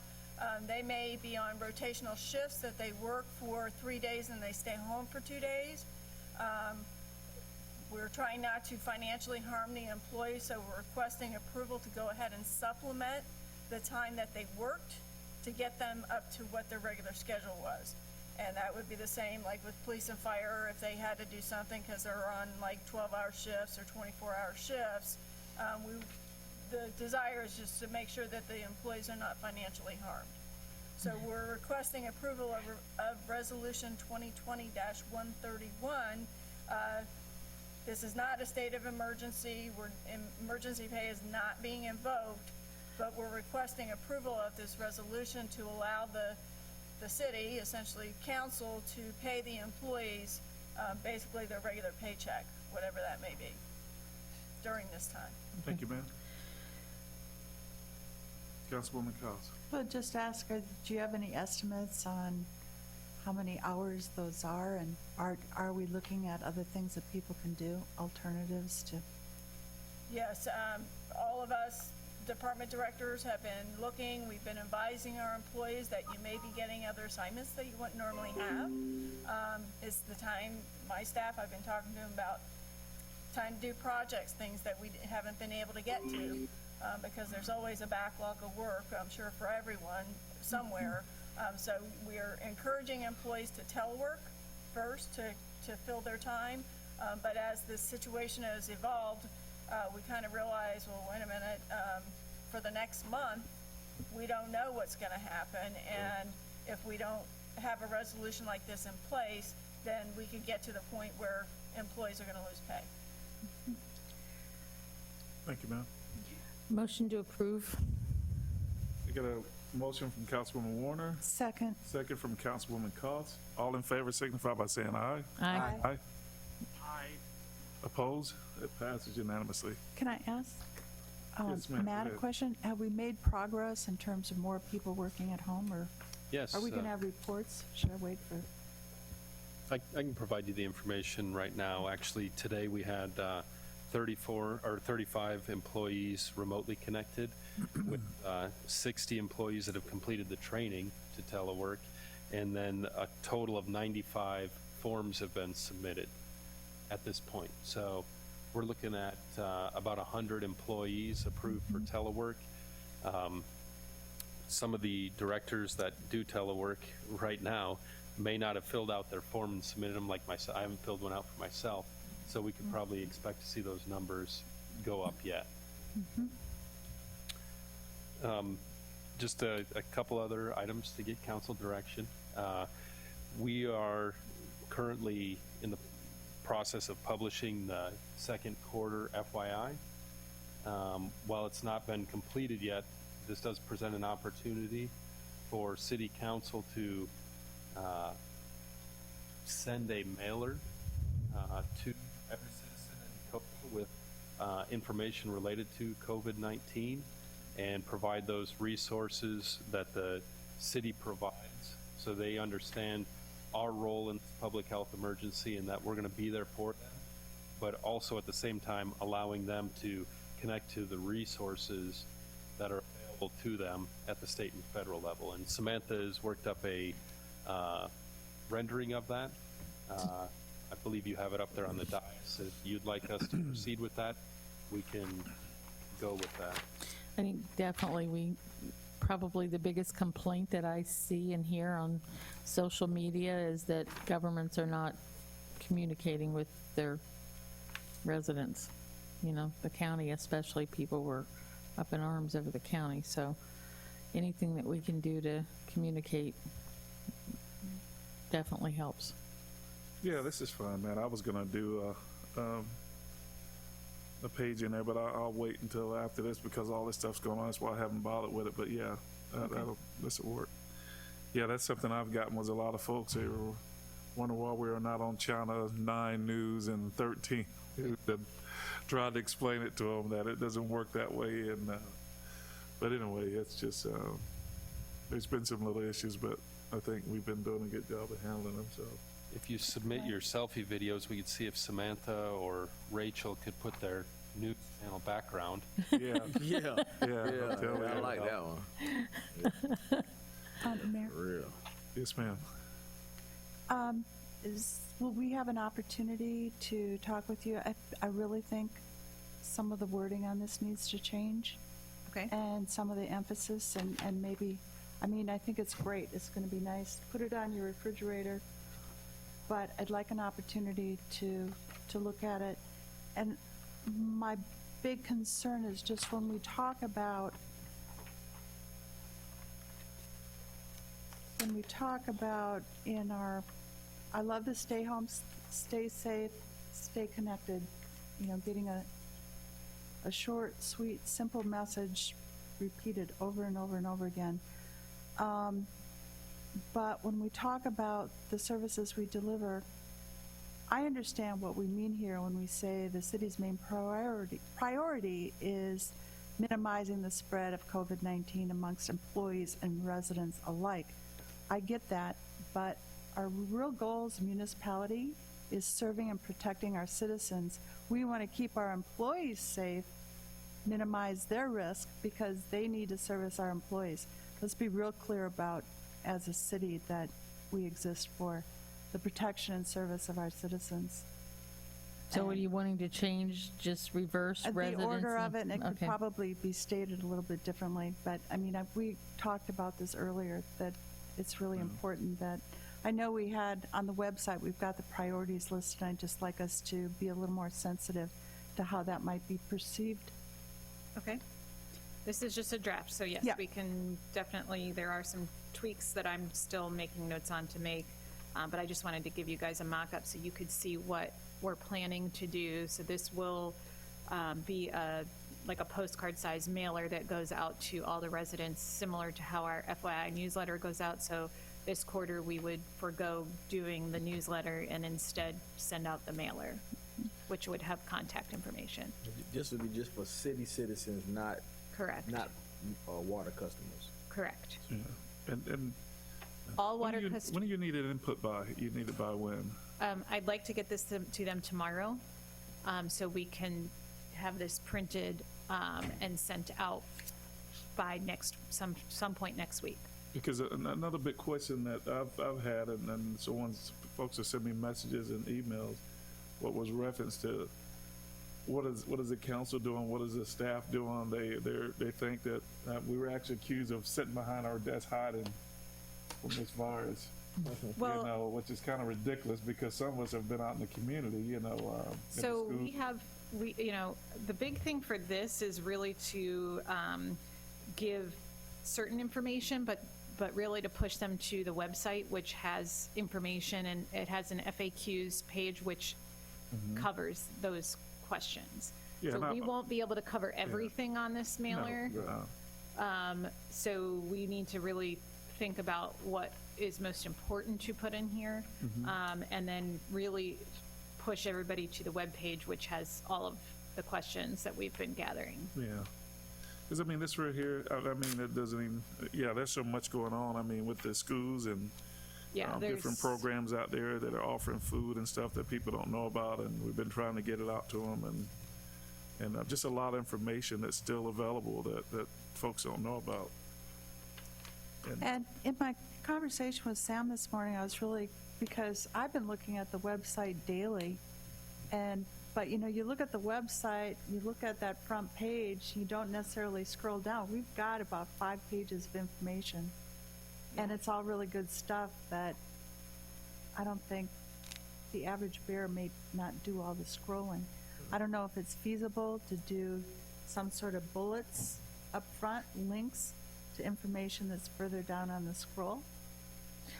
[SPEAKER 5] they may be on rotational shifts that they work for 3 days and they stay home for 2 days. We're trying not to financially harm the employees, so we're requesting approval to go ahead and supplement the time that they worked to get them up to what their regular schedule was. And that would be the same like with police and fire, if they had to do something because they're on like 12-hour shifts or 24-hour shifts. The desire is just to make sure that the employees are not financially harmed. So we're requesting approval of Resolution 2020-131. This is not a state of emergency. Emergency pay is not being invoked, but we're requesting approval of this resolution to allow the city, essentially council, to pay the employees basically their regular paycheck, whatever that may be, during this time.
[SPEAKER 3] Thank you, ma'am. Councilwoman Cox.
[SPEAKER 6] Well, just ask, do you have any estimates on how many hours those are? And are we looking at other things that people can do, alternatives to?
[SPEAKER 5] Yes, all of us department directors have been looking. We've been advising our employees that you may be getting other assignments that you wouldn't normally have. It's the time, my staff, I've been talking to them about time to do projects, things that we haven't been able to get to, because there's always a backlog of work, I'm sure, for everyone somewhere. So we are encouraging employees to telework first to fill their time. But as this situation has evolved, we kind of realize, well, wait a minute, for the next month, we don't know what's going to happen. And if we don't have a resolution like this in place, then we could get to the point where employees are going to lose pay.
[SPEAKER 3] Thank you, ma'am.
[SPEAKER 7] Motion to approve.
[SPEAKER 3] We got a motion from Councilwoman Warner,
[SPEAKER 6] Second.
[SPEAKER 3] second from Councilwoman Cox. All in favor signify by saying aye.
[SPEAKER 7] Aye.
[SPEAKER 3] Aye. Opposed? It passes unanimously.
[SPEAKER 6] Can I ask
[SPEAKER 3] Yes, ma'am, go
[SPEAKER 6] Matt a
[SPEAKER 3] ahead.
[SPEAKER 6] question? Have we made progress in terms of more people working at home, or
[SPEAKER 4] Yes.
[SPEAKER 6] are we going to have reports? Should I wait for?
[SPEAKER 4] I can provide you the information right now. Actually, today we had 35 employees remotely connected with 60 employees that have completed the training to telework, and then a total of 95 forms have been submitted at this point. So we're looking at about 100 employees approved for telework. Some of the directors that do telework right now may not have filled out their form and submitted them like myself. I haven't filled one out for myself, so we could probably expect to see those numbers go up yet. Just a couple other items to get council direction. We are currently in the process of publishing the second quarter FYI. While it's not been completed yet, this does present an opportunity for city council to send a mailer to every citizen in Copa with information related to COVID-19 and provide those resources that the city provides, so they understand our role in this public health emergency and that we're going to be there for them, but also at the same time allowing them to connect to the resources that are available to them at the state and federal level. And Samantha has worked up a rendering of that. I believe you have it up there on the dais. If you'd like us to proceed with that, we can go with that.
[SPEAKER 7] I think definitely probably the biggest complaint that I see and hear on social media is that governments are not communicating with their residents. You know, the county especially, people were up in arms over the county. So anything that we can do to communicate definitely helps.
[SPEAKER 3] Yeah, this is fine, man. I was gonna do a page in there, but I'll wait until after this because all this stuff's going on. That's why I haven't bothered with it. But yeah, this will work. Yeah, that's something I've gotten was a lot of folks they were wondering why we are not on Channel 9 News and 13. And tried to explain it to them that it doesn't work that way. And but anyway, it's just there's been some little issues, but I think we've been doing a good job of handling them. So.
[SPEAKER 4] If you submit your selfie videos, we could see if Samantha or Rachel could put their news channel background.
[SPEAKER 3] Yeah,
[SPEAKER 10] Yeah.
[SPEAKER 3] I'll tell you.
[SPEAKER 10] I like that one.
[SPEAKER 6] Mayor,
[SPEAKER 10] Real.
[SPEAKER 3] Yes, ma'am.
[SPEAKER 6] will we have an opportunity to talk with you? I really think some of the wording on this needs to change.
[SPEAKER 1] Okay.
[SPEAKER 6] And some of the emphasis and maybe, I mean, I think it's great. It's going to be nice. Put it on your refrigerator. But I'd like an opportunity to look at it. And my big concern is just when we talk about in our, I love the stay home, stay safe, stay connected, you know, getting a short, sweet, simple message repeated over and over and over again. But when we talk about the services we deliver, I understand what we mean here when we say the city's main priority is minimizing the spread of COVID-19 amongst employees and residents alike. I get that, but our real goal as a municipality is serving and protecting our citizens. We want to keep our employees safe, minimize their risk because they need to service our employees. Let's be real clear about, as a city, that we exist for the protection and service of our citizens.
[SPEAKER 7] So what are you wanting to change? Just reverse residents?
[SPEAKER 6] The order of it, and it could
[SPEAKER 7] okay.
[SPEAKER 6] probably be stated a little bit differently, but I mean, we talked about this earlier, that it's really important that, I know we had on the website, we've got the priorities listed, and I'd just like us to be a little more sensitive to how that might be perceived.
[SPEAKER 12] Okay. This is just a draft, so yes,
[SPEAKER 6] Yeah.
[SPEAKER 12] we can definitely, there are some tweaks that I'm still making notes on to make, but I just wanted to give you guys a mock-up so you could see what we're planning to do. So this will be like a postcard-sized mailer that goes out to all the residents, similar to how our FYI newsletter goes out. So this quarter, we would forego doing the newsletter and instead send out the mailer, which would have contact information.
[SPEAKER 10] This would be just for city citizens, not
[SPEAKER 12] Correct.
[SPEAKER 10] water customers.
[SPEAKER 12] Correct.
[SPEAKER 3] Yeah. And
[SPEAKER 12] All water
[SPEAKER 3] when
[SPEAKER 12] customers.
[SPEAKER 3] do you need it input by? You need it by when?
[SPEAKER 12] I'd like to get this to them tomorrow, so we can have this printed and sent out by some point next week.
[SPEAKER 3] Because another big question that I've had, and folks have sent me messages and emails, what was referenced to, what is the council doing? What is the staff doing? They think that we were actually accused of sitting behind our desk hiding from this virus.
[SPEAKER 12] Well,
[SPEAKER 3] you know, which is kind of ridiculous because some of us have been out in the community, you know. In
[SPEAKER 12] so
[SPEAKER 3] the schools.
[SPEAKER 12] you know, the big thing for this is really to give certain information, but really to push them to the website, which has information, and it has an FAQs page which covers those questions.
[SPEAKER 3] Yeah,
[SPEAKER 12] so we won't be able to cover everything on this mailer.
[SPEAKER 3] No.
[SPEAKER 12] So we need to really think about what is most important to put in here, and then really push everybody to the webpage, which has all of the questions that we've been gathering.
[SPEAKER 3] Yeah. Because, I mean, this right here, I mean, it doesn't even, yeah, there's so much going on. I mean, with the schools and
[SPEAKER 12] Yeah,
[SPEAKER 3] different programs out there that are offering food and stuff that people don't know about, and we've been trying to get it out to them, and just a lot of information that's still available that folks don't know about.
[SPEAKER 6] And in my conversation with Sam this morning, I was really, because I've been looking at the website daily, but you know, you look at the website, you look at that front page, you don't necessarily scroll down. We've got about 5 pages of information, and it's all really good stuff that I don't think the average bear may not do all the scrolling. I don't know if it's feasible to do some sort of bullets up front, links to information that's further down on the scroll.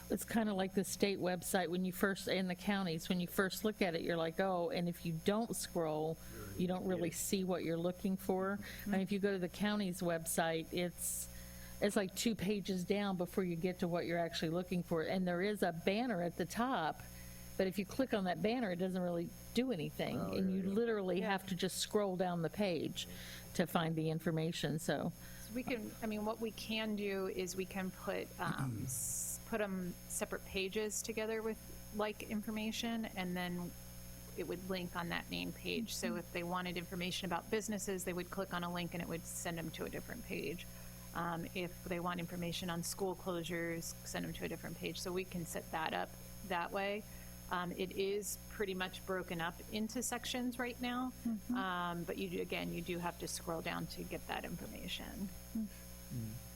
[SPEAKER 7] It's kind of like the state website when you first, in the counties, when you first look at it, you're like, oh, and if you don't scroll, you don't really see what you're looking for. And if you go to the county's website, it's like 2 pages down before you get to what you're actually looking for. And there is a banner at the top, but if you click on that banner, it doesn't really do anything. And you literally have to just scroll down the page to find the information, so.
[SPEAKER 12] We can, I mean, what we can do is we can put them separate pages together with like information, and then it would link on that main page. So if they wanted information about businesses, they would click on a link and it would send them to a different page. If they want information on school closures, send them to a different page. So we can set that up that way. It is pretty much broken up into sections right now, but you do have to scroll down to get that information.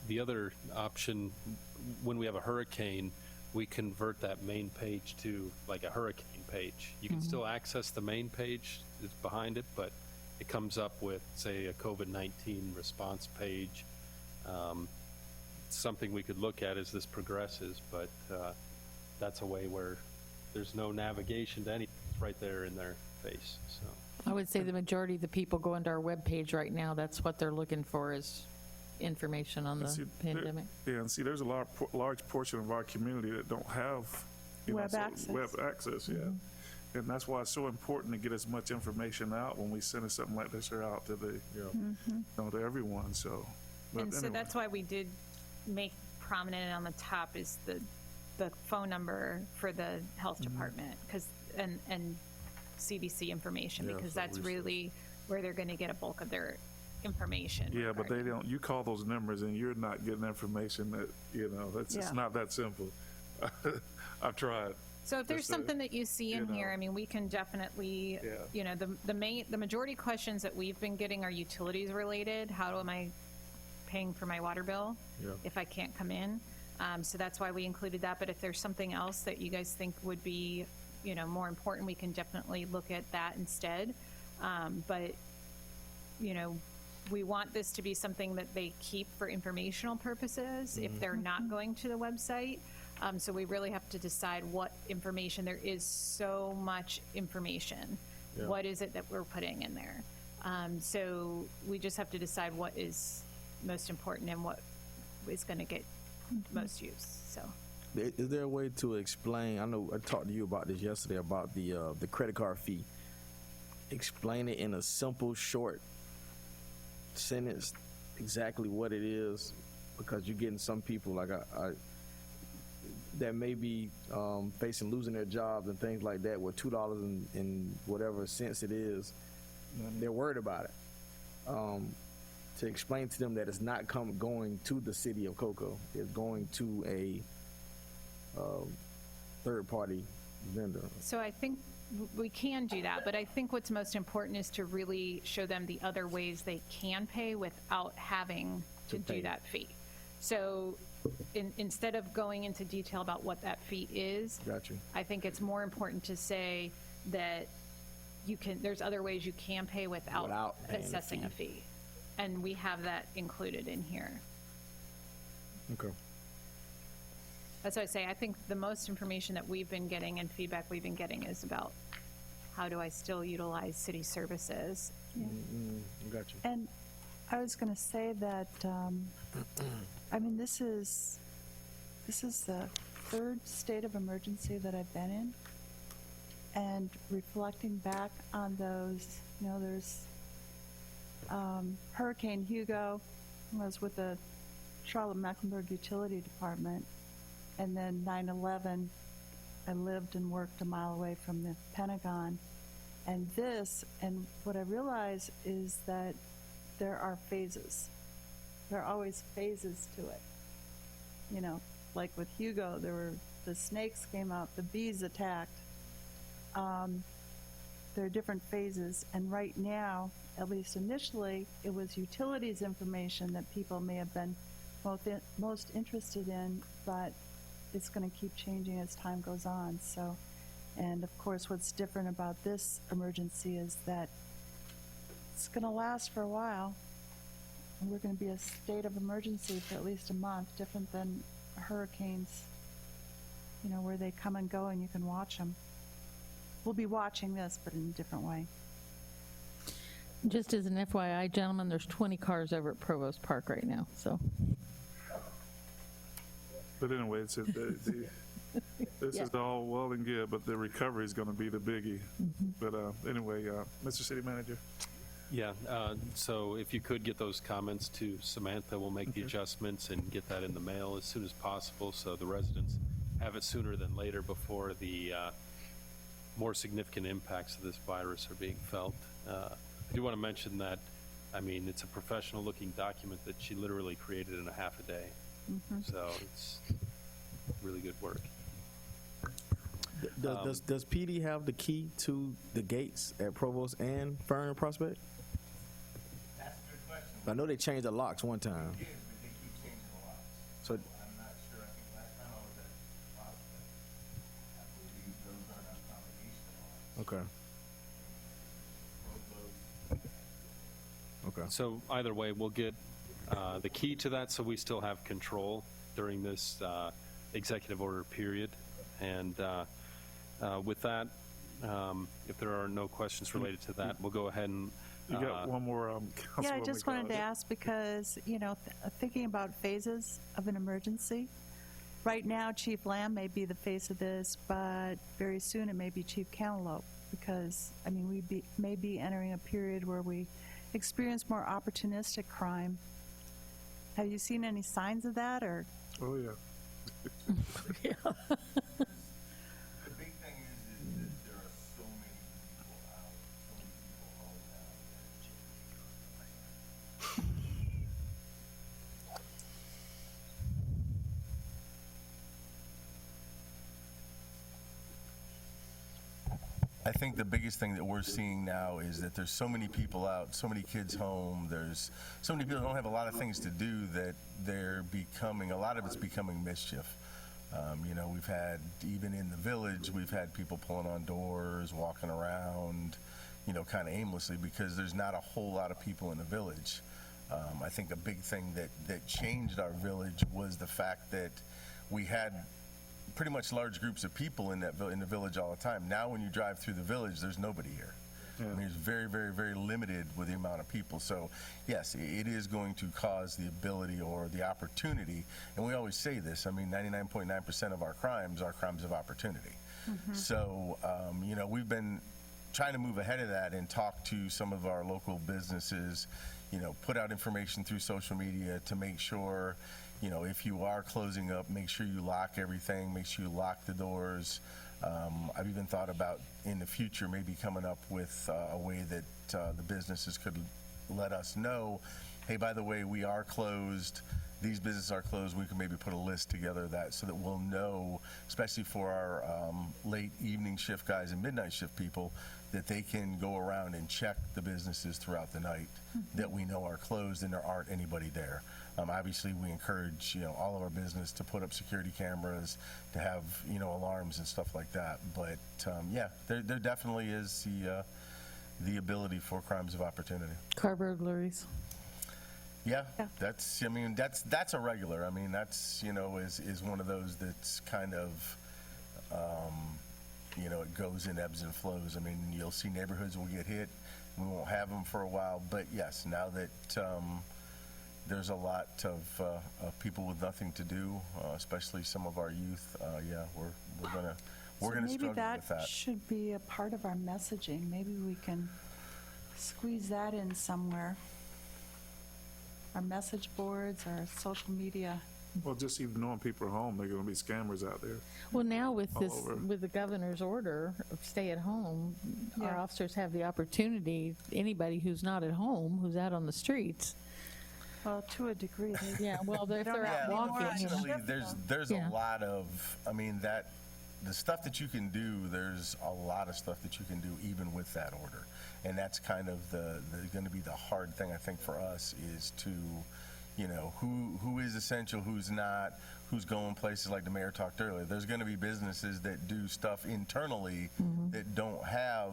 [SPEAKER 4] The other option, when we have a hurricane, we convert that main page to like a hurricane page. You can still access the main page that's behind it, but it comes up with, say, a COVID-19 response page. Something we could look at as this progresses, but that's a way where there's no navigation to anything. It's right there in their face. So
[SPEAKER 7] I would say the majority of the people go into our webpage right now, that's what they're looking for, is information on the pandemic.
[SPEAKER 3] And see, there's a large portion of our community that don't have
[SPEAKER 6] Web access.
[SPEAKER 3] Web access, yeah. And that's why it's so important to get as much information out when we send something like this out to the, to everyone. So, but
[SPEAKER 12] And so
[SPEAKER 3] anyway.
[SPEAKER 12] that's why we did make prominent on the top is the phone number for the health department, because and CDC information, because that's really where they're going to get a bulk of their information.
[SPEAKER 3] Yeah, but they
[SPEAKER 12] regarding-
[SPEAKER 3] don't. You call those numbers and you're not getting information that That's it's not that simple. I've tried.
[SPEAKER 12] So if there's
[SPEAKER 3] Just,
[SPEAKER 12] something that you see in
[SPEAKER 3] you know.
[SPEAKER 12] here, I mean, we can definitely, the majority questions that we've been getting are utilities related. How am I paying for my water bill if I can't come in? So that's why we included that. But if there's something else that you guys think would be, more important, we can definitely look at that instead. But we want this to be something that they keep for informational purposes if they're not going to the website. So we really have to decide what information. There is so much information.
[SPEAKER 10] Yeah.
[SPEAKER 12] What is it that we're putting in there? So we just have to decide what is most important and what is going to get most use. So
[SPEAKER 10] Is there a way to explain? I know I talked to you about this yesterday about the credit card fee. Explain it in a simple, short sentence exactly what it is, because you're getting some people like I that may be facing losing their jobs and things like that with $2 and whatever cents it is. They're worried about it. To explain to them that it's not going to the city of Cocoa, it's going to a third-party vendor.
[SPEAKER 12] So I think we can do that, but I think what's most important is to really show them the other ways they can pay without having to do that fee. So instead of going into detail about what that fee is,
[SPEAKER 10] Got you.
[SPEAKER 12] I think it's more important to say that there's other ways you can pay without
[SPEAKER 10] paying a
[SPEAKER 12] assessing a fee. And we have that included in here.
[SPEAKER 10] Okay.
[SPEAKER 12] That's why I say I think the most information that we've been getting and feedback we've been getting is about how do I still utilize city services.
[SPEAKER 10] Got you.
[SPEAKER 6] And I was going to say that, I mean, this is the third state of emergency that I've been in. And reflecting back on those, there's Hurricane Hugo was with the Charlotte-Mecklenburg Utility Department, and then 9/11, I lived and worked a mile away from the Pentagon. And what I realize is that there are phases. There are always phases to it. You know, like with Hugo, the snakes came out, the bees attacked. There are different phases, and right now, at least initially, it was utilities information that people may have been most interested in, but it's going to keep changing as time goes on. So, and of course, what's different about this emergency is that it's going to last for a while. And we're going to be a state of emergency for at least a month, different than hurricanes, you know, where they come and go and you can watch them. We'll be watching this, but in a different way.
[SPEAKER 7] Just as an FYI, gentlemen, there's 20 cars over at Provost Park right now, so.
[SPEAKER 3] But anyway, this
[SPEAKER 7] Yeah.
[SPEAKER 3] is all well and good, but the recovery is going to be the biggie. But anyway, Mr. City Manager.
[SPEAKER 4] Yeah, so if you could get those comments to Samantha, we'll make the adjustments and get that in the mail as soon as possible so the residents have it sooner than later before the more significant impacts of this virus are being felt. I do want to mention that, I mean, it's a professional-looking document that she literally created in a half a day. So it's really good work.
[SPEAKER 10] Does PD have the key to the gates at Provost and Fern and Prospect?
[SPEAKER 11] That's a good question.
[SPEAKER 10] I know they changed the locks one time.
[SPEAKER 11] It is, but they keep changing the locks.
[SPEAKER 10] So
[SPEAKER 11] I'm not sure. I think last time I was at Prospect, I believe those are not combination locks.
[SPEAKER 10] okay. Okay.
[SPEAKER 4] So either way, we'll get the key to that so we still have control during this executive order period. And with that, if there are no questions related to that, we'll go ahead and
[SPEAKER 3] You got one more,
[SPEAKER 6] Yeah, I
[SPEAKER 3] Councilwoman
[SPEAKER 6] just wanted to
[SPEAKER 3] Gallagher.
[SPEAKER 6] ask because, you know, thinking about phases of an emergency, right now Chief Lamb may be the face of this, but very soon it may be Chief Cantaloupe because, I mean, we may be entering a period where we experience more opportunistic crime. Have you seen any signs of that or?
[SPEAKER 3] Oh, yeah.
[SPEAKER 11] The big thing is that there are so many people out, so many people home now. I think the biggest thing that we're seeing now is that there's so many people out, so many kids home, there's so many people who don't have a lot of things to do that they're becoming, a lot of it's becoming mischief. You know, we've had, even in the village, we've had people pulling on doors, walking around, you know, kind of aimlessly because there's not a whole lot of people in the village. I think a big thing that changed our village was the fact that we had pretty much large groups of people in the village all the time. Now when you drive through the village, there's nobody here. I mean, it's very, very, very limited with the amount of people. So, yes, it is going to cause the ability or the opportunity, and we always say this, I mean, 99.9% of our crimes are crimes of opportunity. So, you know, we've been trying to move ahead of that and talk to some of our local businesses, you know, put out information through social media to make sure, you know, if you are closing up, make sure you lock everything, make sure you lock the doors. I've even thought about in the future maybe coming up with a way that the businesses could let us know, hey, by the way, we are closed, these businesses are closed. We can maybe put a list together that so that we'll know, especially for our late evening shift guys and midnight shift people, that they can go around and check the businesses throughout the night that we know are closed and there aren't anybody there. Obviously, we encourage, you know, all of our business to put up security cameras, to have, you know, alarms and stuff like that. But yeah, there definitely is the ability for crimes of opportunity.
[SPEAKER 7] Car burglaries.
[SPEAKER 6] Yeah.
[SPEAKER 9] That's, I mean, that's a regular. I mean, that's, you know, is one of those that's kind of, you know, it goes in ebbs and flows. I mean, you'll see neighborhoods will get hit. We won't have them for a while. But yes, now that there's a lot of people with nothing to do, especially some of our youth, yeah, we're gonna struggle with
[SPEAKER 6] Maybe
[SPEAKER 9] that.
[SPEAKER 6] that should be a part of our messaging. Maybe we can squeeze that in somewhere. our message boards, our social media.
[SPEAKER 3] Well, just even knowing people are home, they're gonna be scammers out there.
[SPEAKER 7] Well, now with
[SPEAKER 3] All
[SPEAKER 7] this,
[SPEAKER 3] over.
[SPEAKER 7] with the governor's order of stay at home, our
[SPEAKER 6] Yeah.
[SPEAKER 7] officers have the opportunity, anybody who's not at home, who's out on the streets.
[SPEAKER 6] Well, to a degree, they
[SPEAKER 7] Yeah, well, if
[SPEAKER 6] don't
[SPEAKER 7] they're
[SPEAKER 6] have
[SPEAKER 7] out
[SPEAKER 6] any more
[SPEAKER 7] walking, you know.
[SPEAKER 11] Unfortunately, there's
[SPEAKER 7] Yeah.
[SPEAKER 11] a lot of, I mean, that, the stuff that you can do, there's a lot of stuff that you can do even with that order. And that's kind of going to be the hard thing, I think, for us is to, you know, who is essential, who's not, who's going places like the mayor talked earlier. There's going to be businesses that do stuff internally that don't have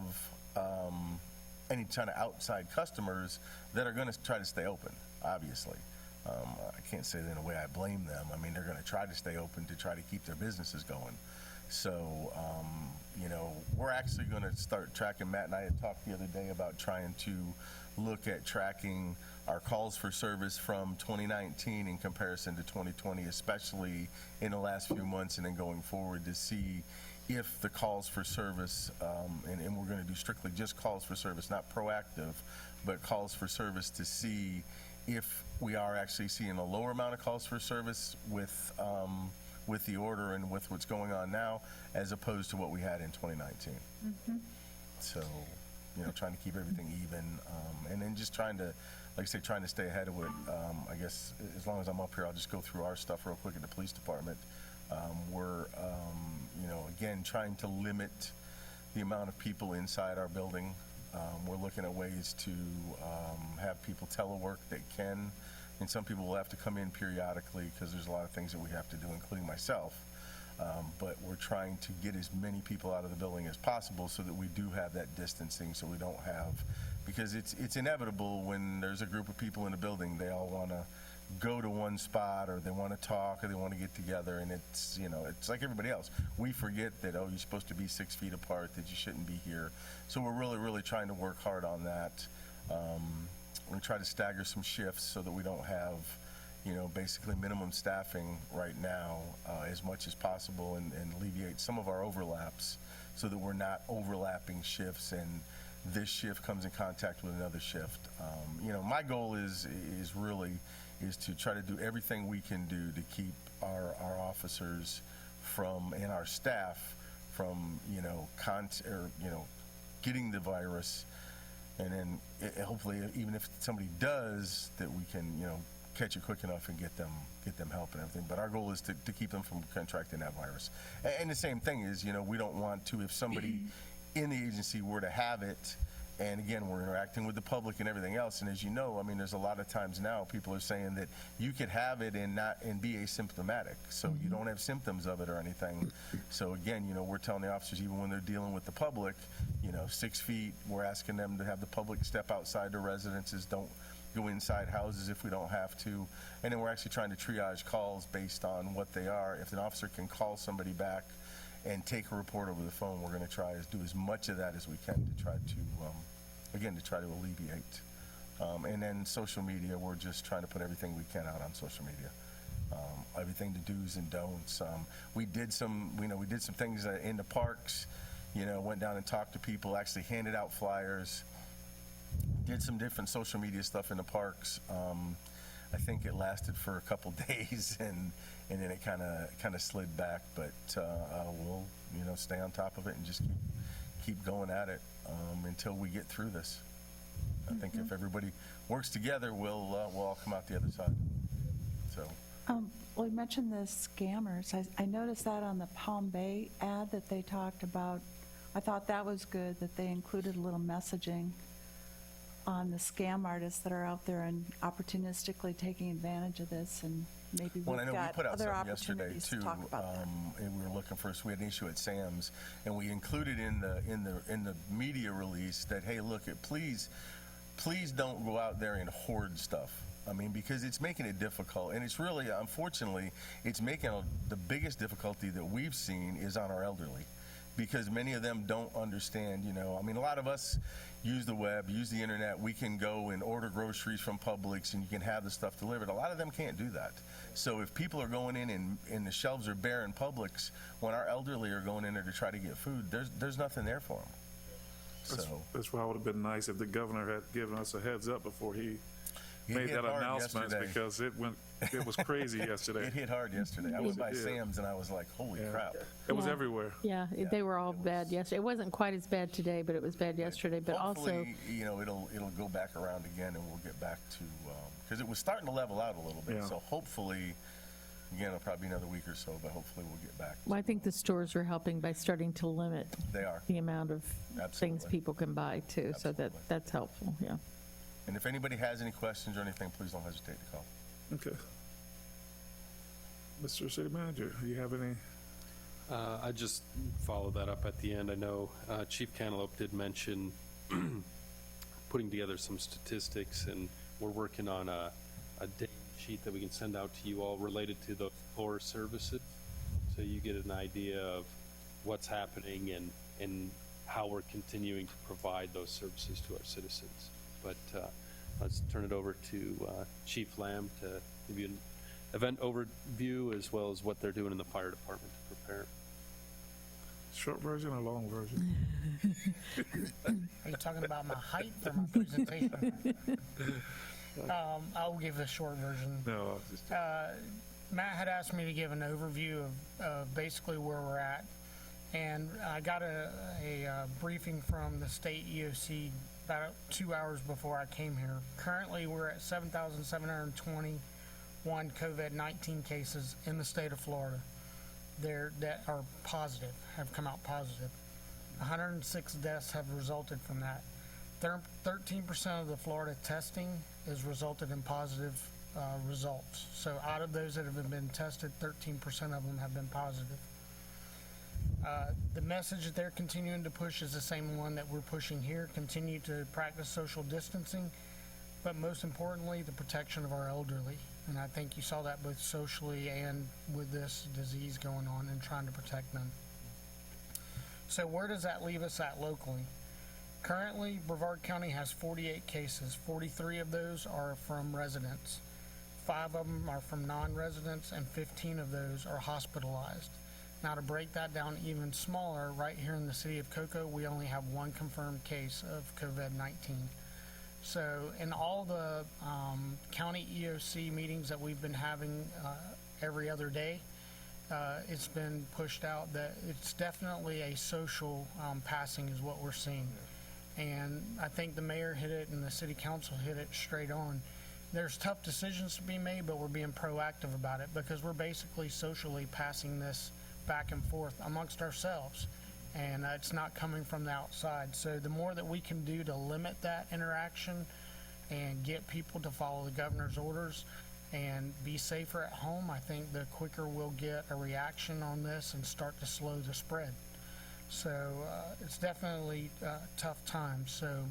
[SPEAKER 11] any kind of outside customers that are going to try to stay open, obviously. I can't say that in a way I blame them. I mean, they're going to try to stay open to try to keep their businesses going. So, you know, we're actually going to start tracking. Matt and I had talked the other day about trying to look at tracking our calls for service from 2019 in comparison to 2020, especially in the last few months and then going forward to see if the calls for service, and we're going to do strictly just calls for service, not proactive, but calls for service to see if we are actually seeing a lower amount of calls for service with the order and with what's going on now, as opposed to what we had in 2019. So, you know, trying to keep everything even, and then just trying to, like I say, trying to stay ahead of it. I guess as long as I'm up here, I'll just go through our stuff real quick at the police department. We're, you know, again, trying to limit the amount of people inside our building. We're looking at ways to have people telework that can, and some people will have to come in periodically because there's a lot of things that we have to do, including myself. But we're trying to get as many people out of the building as possible so that we do have that distancing, so we don't have, because it's inevitable when there's a group of people in a building, they all want to go to one spot, or they want to talk, or they want to get together, and it's, you know, it's like everybody else. We forget that, oh, you're supposed to be 6 feet apart, that you shouldn't be here. So we're really, really trying to work hard on that. We try to stagger some shifts so that we don't have, you know, basically minimum staffing right now as much as possible, and alleviate some of our overlaps so that we're not overlapping shifts and this shift comes in contact with another shift. You know, my goal is really to try to do everything we can do to keep our officers from, and our staff from, you know, getting the virus, and then hopefully, even if somebody does, that we can, you know, catch it quick enough and get them help and everything. But our goal is to keep them from contracting that virus. And the same thing is, you know, we don't want to, if somebody in the agency were to have it, and again, we're interacting with the public and everything else, and as you know, I mean, there's a lot of times now people are saying that you could have it and be asymptomatic, so you don't have symptoms of it or anything. So again, you know, we're telling the officers, even when they're dealing with the public, you know, 6 feet, we're asking them to have the public step outside their residences, don't go inside houses if we don't have to, and then we're actually trying to triage calls based on what they are. If an officer can call somebody back and take a report over the phone, we're going to try to do as much of that as we can to try to, again, to try to alleviate. And then social media, we're just trying to put everything we can out on social media. Everything to do's and don'ts. We did some things in the parks, you know, went down and talked to people, actually handed out flyers, did some different social media stuff in the parks. I think it lasted for a couple days, and then it kind of slid back. But we'll, you know, stay on top of it and just keep going at it until we get through this. I think if everybody works together, we'll all come out the other side. So.
[SPEAKER 6] Well, you mentioned the scammers. I noticed that on the Palm Bay ad that they talked about. I thought that was good, that they included a little messaging on the scam artists that are out there and opportunistically taking advantage of this, and maybe
[SPEAKER 11] Well, I
[SPEAKER 6] we've
[SPEAKER 11] know we
[SPEAKER 6] got
[SPEAKER 11] put out
[SPEAKER 6] other
[SPEAKER 11] something yesterday
[SPEAKER 6] opportunities
[SPEAKER 11] too,
[SPEAKER 6] to talk about that.
[SPEAKER 11] and we were looking for. So we had an issue at Sam's, and we included in the media release that, hey, look, please don't go out there and hoard stuff. I mean, because it's making it difficult, and it's really, unfortunately, it's making the biggest difficulty that we've seen is on our elderly, because many of them don't understand, you know. I mean, a lot of us use the web, use the internet. We can go and order groceries from Publix, and you can have the stuff delivered. A lot of them can't do that. So if people are going in and the shelves are bare in Publix, when our elderly are going in there to try to get food, there's nothing there for them. So
[SPEAKER 3] That's why it would have been nice if the governor had given us a heads up before he made
[SPEAKER 11] hit
[SPEAKER 3] that
[SPEAKER 11] hard
[SPEAKER 3] announcement
[SPEAKER 11] yesterday.
[SPEAKER 3] because it was crazy yesterday.
[SPEAKER 11] It hit hard yesterday. I went by
[SPEAKER 3] Yeah.
[SPEAKER 11] Sam's and I was like, holy
[SPEAKER 3] Yeah.
[SPEAKER 11] crap.
[SPEAKER 3] It was
[SPEAKER 7] Yeah.
[SPEAKER 3] everywhere.
[SPEAKER 7] Yeah, they were all bad yesterday. It wasn't quite as bad today, but it was bad yesterday, but also,
[SPEAKER 11] Hopefully, you know, it'll go back around again and we'll get back to, because it was starting to level out a little bit.
[SPEAKER 3] Yeah.
[SPEAKER 11] So hopefully, again, it'll probably be another week or so, but hopefully we'll get back.
[SPEAKER 7] well, I think the stores are helping by starting to limit
[SPEAKER 11] They are.
[SPEAKER 7] the amount of things
[SPEAKER 11] Absolutely.
[SPEAKER 7] people can buy too, so
[SPEAKER 11] Absolutely.
[SPEAKER 7] that's helpful, yeah.
[SPEAKER 11] And if anybody has any questions or anything, please don't hesitate to call.
[SPEAKER 3] Okay. Mr. City Manager, do you have any?
[SPEAKER 4] I just follow that up at the end. I know Chief Cantaloupe did mention putting together some statistics, and we're working on a data sheet that we can send out to you all related to those core services, so you get an idea of what's happening and how we're continuing to provide those services to our citizens. But let's turn it over to Chief Lamb to give you an event overview as well as what they're doing in the fire department to prepare.
[SPEAKER 3] Short version or long version?
[SPEAKER 14] Are you talking about my height or my presentation? I'll give the short version.
[SPEAKER 3] No, just,
[SPEAKER 14] Matt had asked me to give an overview of basically where we're at, and I got a briefing from the state EOC about 2 hours before I came here. Currently, we're at 7,721 COVID-19 cases in the state of Florida. That are positive, have come out positive. 106 deaths have resulted from that. 13% of the Florida testing has resulted in positive results. So out of those that have been tested, 13% of them have been positive. The message that they're continuing to push is the same one that we're pushing here. Continue to practice social distancing, but most importantly, the protection of our elderly. And I think you saw that both socially and with this disease going on and trying to protect them. So where does that leave us at locally? Currently, Brevard County has 48 cases. 43 of those are from residents. 5 of them are from non-residents, and 15 of those are hospitalized. Now, to break that down even smaller, right here in the city of Cocoa, we only have 1 confirmed case of COVID-19. So in all the county EOC meetings that we've been having every other day, it's been pushed out that it's definitely a social passing is what we're seeing. And I think the mayor hit it and the city council hit it straight on. There's tough decisions to be made, but we're being proactive about it because we're basically socially passing this back and forth amongst ourselves. And it's not coming from the outside. So the more that we can do to limit that interaction and get people to follow the governor's orders and be safer at home, I think the quicker we'll get a reaction on this and start to slow the spread. So it's definitely tough times. So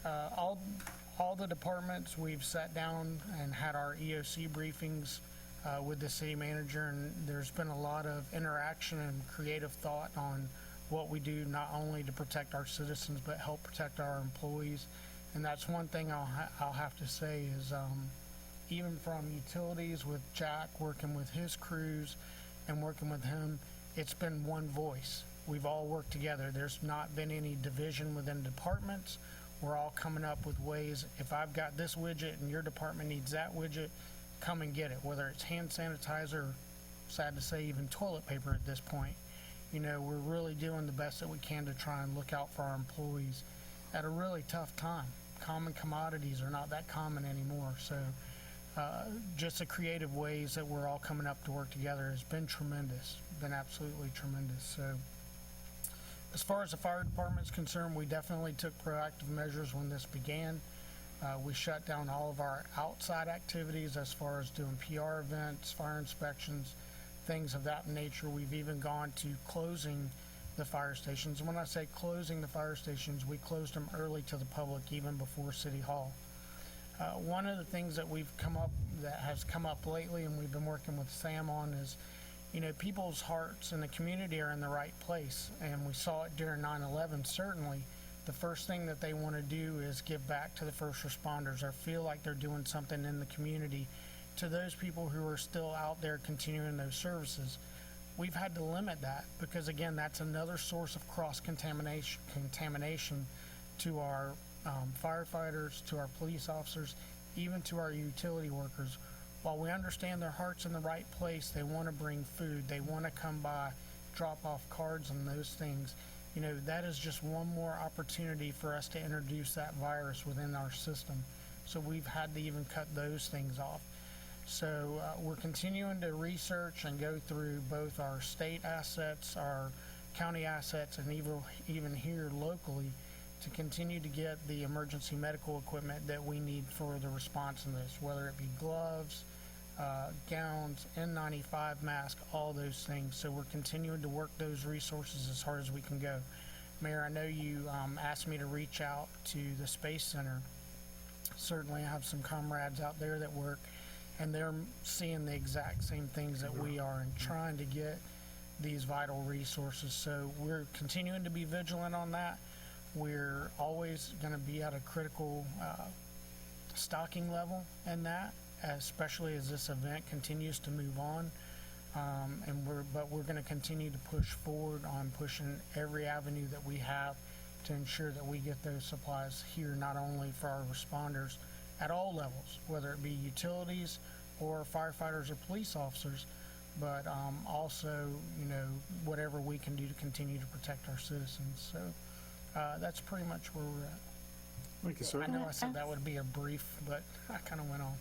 [SPEAKER 14] all the departments, we've sat down and had our EOC briefings with the city manager, and there's been a lot of interaction and creative thought on what we do not only to protect our citizens but help protect our employees. And that's one thing I'll have to say is even from utilities with Jack working with his crews and working with him, it's been one voice. We've all worked together. There's not been any division within departments. We're all coming up with ways. If I've got this widget and your department needs that widget, come and get it, whether it's hand sanitizer, sad to say even toilet paper at this point. You know, we're really doing the best that we can to try and look out for our employees at a really tough time. Common commodities are not that common anymore. So just the creative ways that we're all coming up to work together has been tremendous, been absolutely tremendous. So as far as the fire department's concerned, we definitely took proactive measures when this began. We shut down all of our outside activities as far as doing PR events, fire inspections, things of that nature. We've even gone to closing the fire stations. And when I say closing the fire stations, we closed them early to the public, even before City Hall. One of the things that has come up lately, and we've been working with Sam on, is, you know, people's hearts in the community are in the right place. And we saw it during 9/11, certainly. The first thing that they want to do is give back to the first responders or feel like they're doing something in the community to those people who are still out there continuing those services. We've had to limit that because, again, that's another source of contamination to our firefighters, to our police officers, even to our utility workers. While we understand their heart's in the right place, they want to bring food, they want to come by, drop off cards and those things. You know, that is just one more opportunity for us to introduce that virus within our system. So we've had to even cut those things off. So we're continuing to research and go through both our state assets, our county assets, and even here locally to continue to get the emergency medical equipment that we need for the response in this, whether it be gloves, gowns, N95 mask, all those things. So we're continuing to work those resources as hard as we can go. Mayor, I know you asked me to reach out to the Space Center. Certainly I have some comrades out there that work, and they're seeing the exact same things that we are and trying to get these vital resources. So we're continuing to be vigilant on that. We're always going to be at a critical stocking level in that, especially as this event continues to move on. But we're going to continue to push forward on pushing every avenue that we have to ensure that we get those supplies here, not only for our responders at all levels, whether it be utilities or firefighters or police officers, but also, you know, whatever we can do to continue to protect our citizens. So that's pretty much where we're at.
[SPEAKER 3] Thank you, sir.
[SPEAKER 14] I know I said that would be a brief, but I kind of went on.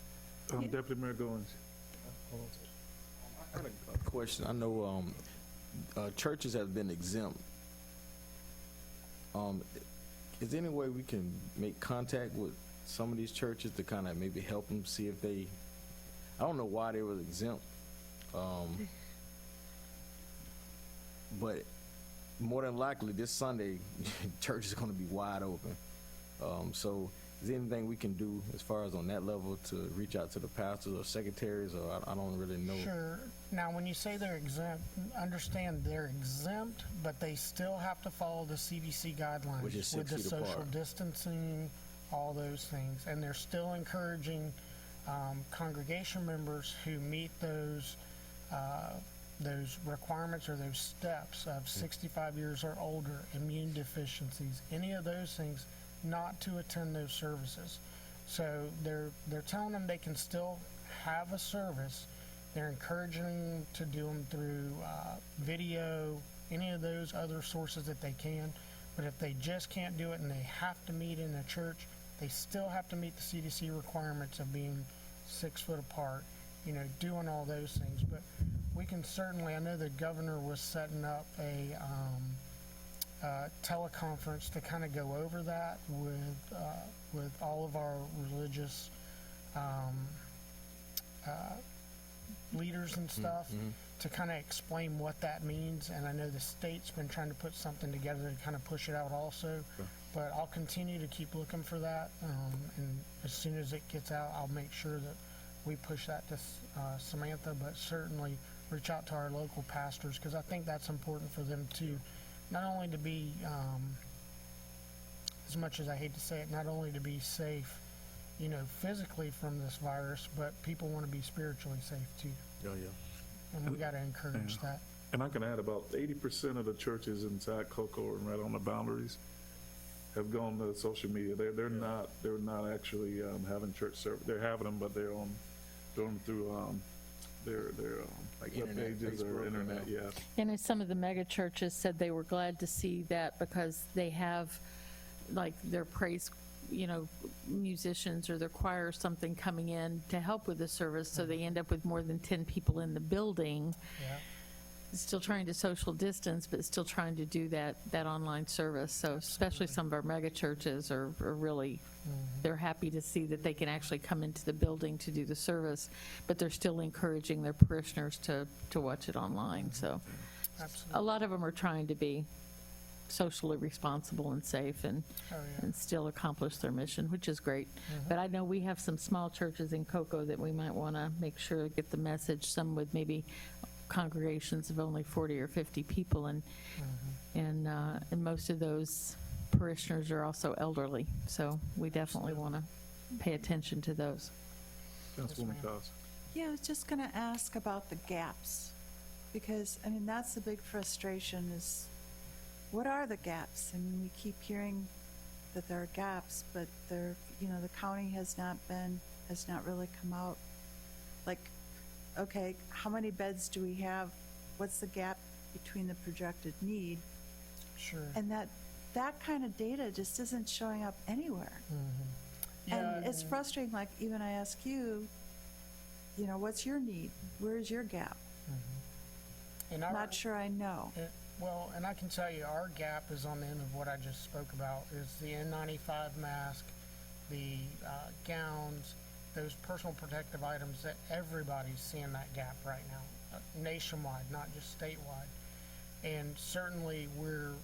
[SPEAKER 3] Deputy Mayor Goins.
[SPEAKER 10] I had a question. I know churches have been exempt. Is there any way we can make contact with some of these churches to kind of maybe help them see if they, I don't know why they were exempt, but more than likely this Sunday, church is going to be wide open. So is there anything we can do as far as on that level to reach out to the pastors or secretaries, or I don't really know?
[SPEAKER 14] Sure. Now, when you say they're exempt, understand they're exempt, but they still have to follow the CDC guidelines
[SPEAKER 10] Which is
[SPEAKER 14] with
[SPEAKER 10] 6
[SPEAKER 14] the
[SPEAKER 10] feet
[SPEAKER 14] social
[SPEAKER 10] apart.
[SPEAKER 14] distancing, all those things. And they're still encouraging congregation members who meet those requirements or those steps of 65 years or older, immune deficiencies, any of those things, not to attend those services. So they're telling them they can still have a service. They're encouraging them to do them through video, any of those other sources that they can. But if they just can't do it and they have to meet in a church, they still have to meet the CDC requirements of being 6 foot apart, you know, doing all those things. But we can certainly, I know the governor was setting up a teleconference to kind of go over that with all of our religious leaders and stuff to kind of explain what that means. And I know the state's been trying to put something together to kind of push it out also. But I'll continue to keep looking for that. And as soon as it gets out, I'll make sure that we push that to Samantha, but certainly reach out to our local pastors, because I think that's important for them too. Not only to be, as much as I hate to say it, not only to be safe, you know, physically from this virus, but people want to be spiritually safe too.
[SPEAKER 10] Oh, yeah.
[SPEAKER 14] And we got to encourage that.
[SPEAKER 3] And I can add about 80% of the churches inside Cocoa and right on the boundaries have gone to social media. They're not actually having church service. They're having them, but they're doing them through their
[SPEAKER 10] Like
[SPEAKER 3] web
[SPEAKER 10] internet,
[SPEAKER 3] pages or
[SPEAKER 10] Facebook,
[SPEAKER 3] internet. Yeah.
[SPEAKER 7] And as some of the mega churches said, they were glad to see that because they have like their praise, you know, musicians or their choir or something coming in to help with the service. So they end up with more than 10 people in the building.
[SPEAKER 14] Yeah.
[SPEAKER 7] Still trying to social distance, but still trying to do that online service. So especially some of our mega churches are really, they're happy to see that they can actually come into the building to do the service, but they're still encouraging their parishioners to watch it online. So
[SPEAKER 14] Absolutely.
[SPEAKER 7] a lot of them are trying to be socially responsible and safe and still accomplish their mission, which is great. But I know we have some small churches in Cocoa that we might want to make sure get the message, some with maybe congregations of only 40 or 50 people, and most of those parishioners are also elderly, so we definitely want to pay attention to those.
[SPEAKER 3] Councilwoman Cos.
[SPEAKER 6] Yeah, I was just going to ask about the gaps, because, I mean, that's the big frustration is, what are the gaps? I mean, we keep hearing that there are gaps, but they're, you know, the county has not been has not really come out. Like, okay, how many beds do we have? What's the gap between the projected need?
[SPEAKER 14] Sure.
[SPEAKER 6] And that kind of data just isn't showing up anywhere.
[SPEAKER 14] Yeah,
[SPEAKER 6] And it's frustrating, like even I ask you, what's your need? Where's your gap?
[SPEAKER 14] And
[SPEAKER 6] Not sure I know.
[SPEAKER 14] Well, and I can tell you, our gap is on the end of what I just spoke about, is the N95 mask, the gowns, those personal protective items that everybody's seeing that gap right now, nationwide, not just statewide. And certainly we're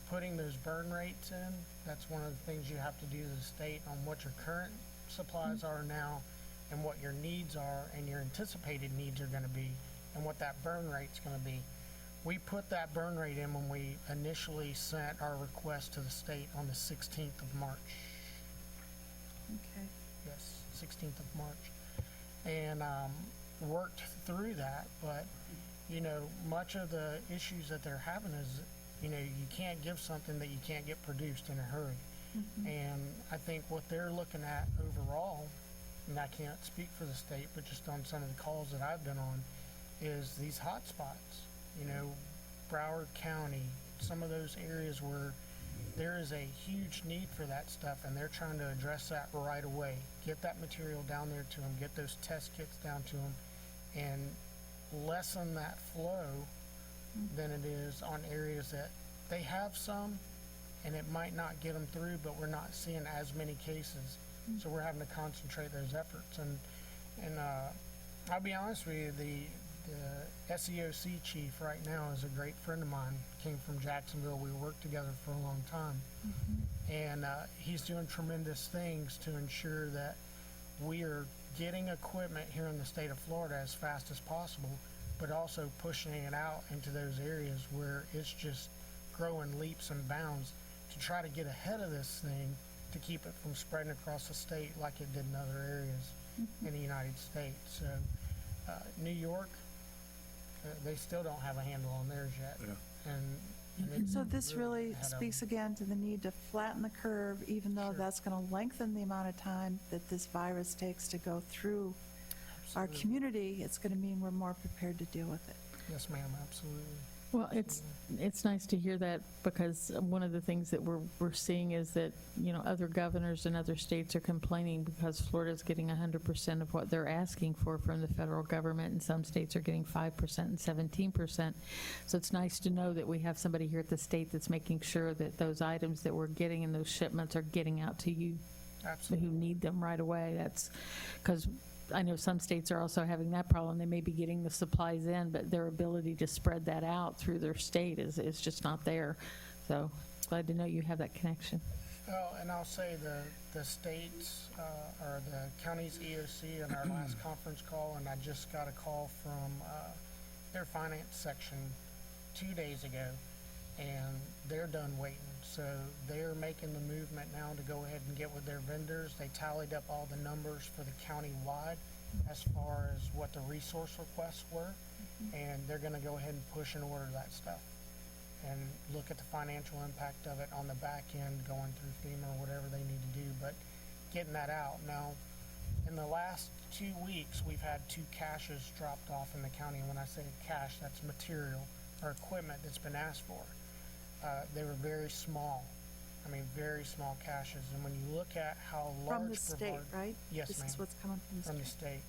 [SPEAKER 14] putting those burn rates in. That's one of the things you have to do as a state on what your current supplies are now and what your needs are and your anticipated needs are going to be and what that burn rate's going to be. We put that burn rate in when we initially sent our request to the state on the 16th of March.
[SPEAKER 6] Okay.
[SPEAKER 14] Yes, 16th of March. And worked through that, but, much of the issues that they're having is, you can't give something that you can't get produced in a hurry. And I think what they're looking at overall, and I can't speak for the state, but just on some of the calls that I've been on, is these hot spots. Broward County, some of those areas where there is a huge need for that stuff, and they're trying to address that right away. Get that material down there to them, get those test kits down to them, and lessen that flow than it is on areas that they have some, and it might not get them through, but we're not seeing as many cases. So we're having to concentrate those efforts. And I'll be honest with you, the SEOC chief right now is a great friend of mine, came from Jacksonville. We worked together for a long time. And he's doing tremendous things to ensure that we are getting equipment here in the state of Florida as fast as possible, but also pushing it out into those areas where it's just growing leaps and bounds to try to get ahead of this thing to keep it from spreading across the state like it did in other areas in the United States. So New York, they still don't have a handle on theirs yet.
[SPEAKER 3] Yeah.
[SPEAKER 14] And
[SPEAKER 6] So this really
[SPEAKER 14] ahead of
[SPEAKER 6] speaks again to the need to flatten the curve, even though that's going to lengthen the amount of time that this virus takes to go through our
[SPEAKER 14] Absolutely.
[SPEAKER 6] community. It's going to mean we're more prepared to deal with it.
[SPEAKER 14] Yes, ma'am, absolutely.
[SPEAKER 7] Well, it's nice to hear that, because one of the things that we're seeing is that, other governors in other states are complaining because Florida's getting 100% of what they're asking for from the federal government, and some states are getting 5% and 17%. So it's nice to know that we have somebody here at the state that's making sure that those items that we're getting in those shipments are getting out to you
[SPEAKER 14] Absolutely.
[SPEAKER 7] who need them right away. That's because I know some states are also having that problem. They may be getting the supplies in, but their ability to spread that out through their state is just not there. So glad to know you have that connection.
[SPEAKER 14] Well, and I'll say the states or the county's EOC in our last conference call, and I just got a call from their finance section 2 days ago, and they're done waiting. So they're making the movement now to go ahead and get with their vendors. They tallied up all the numbers for the county-wide as far as what the resource requests were, and they're going to go ahead and push and order that stuff and look at the financial impact of it on the back end going through FEMA or whatever they need to do, but getting that out. Now, in the last 2 weeks, we've had 2 caches dropped off in the county. And when I say cache, that's material or equipment that's been asked for. They were very small. Very small caches. And when you look at how large
[SPEAKER 6] From the state,
[SPEAKER 14] Brevard-
[SPEAKER 6] right?
[SPEAKER 14] Yes,
[SPEAKER 6] This
[SPEAKER 14] ma'am.
[SPEAKER 6] is what's coming from the
[SPEAKER 14] From
[SPEAKER 6] state.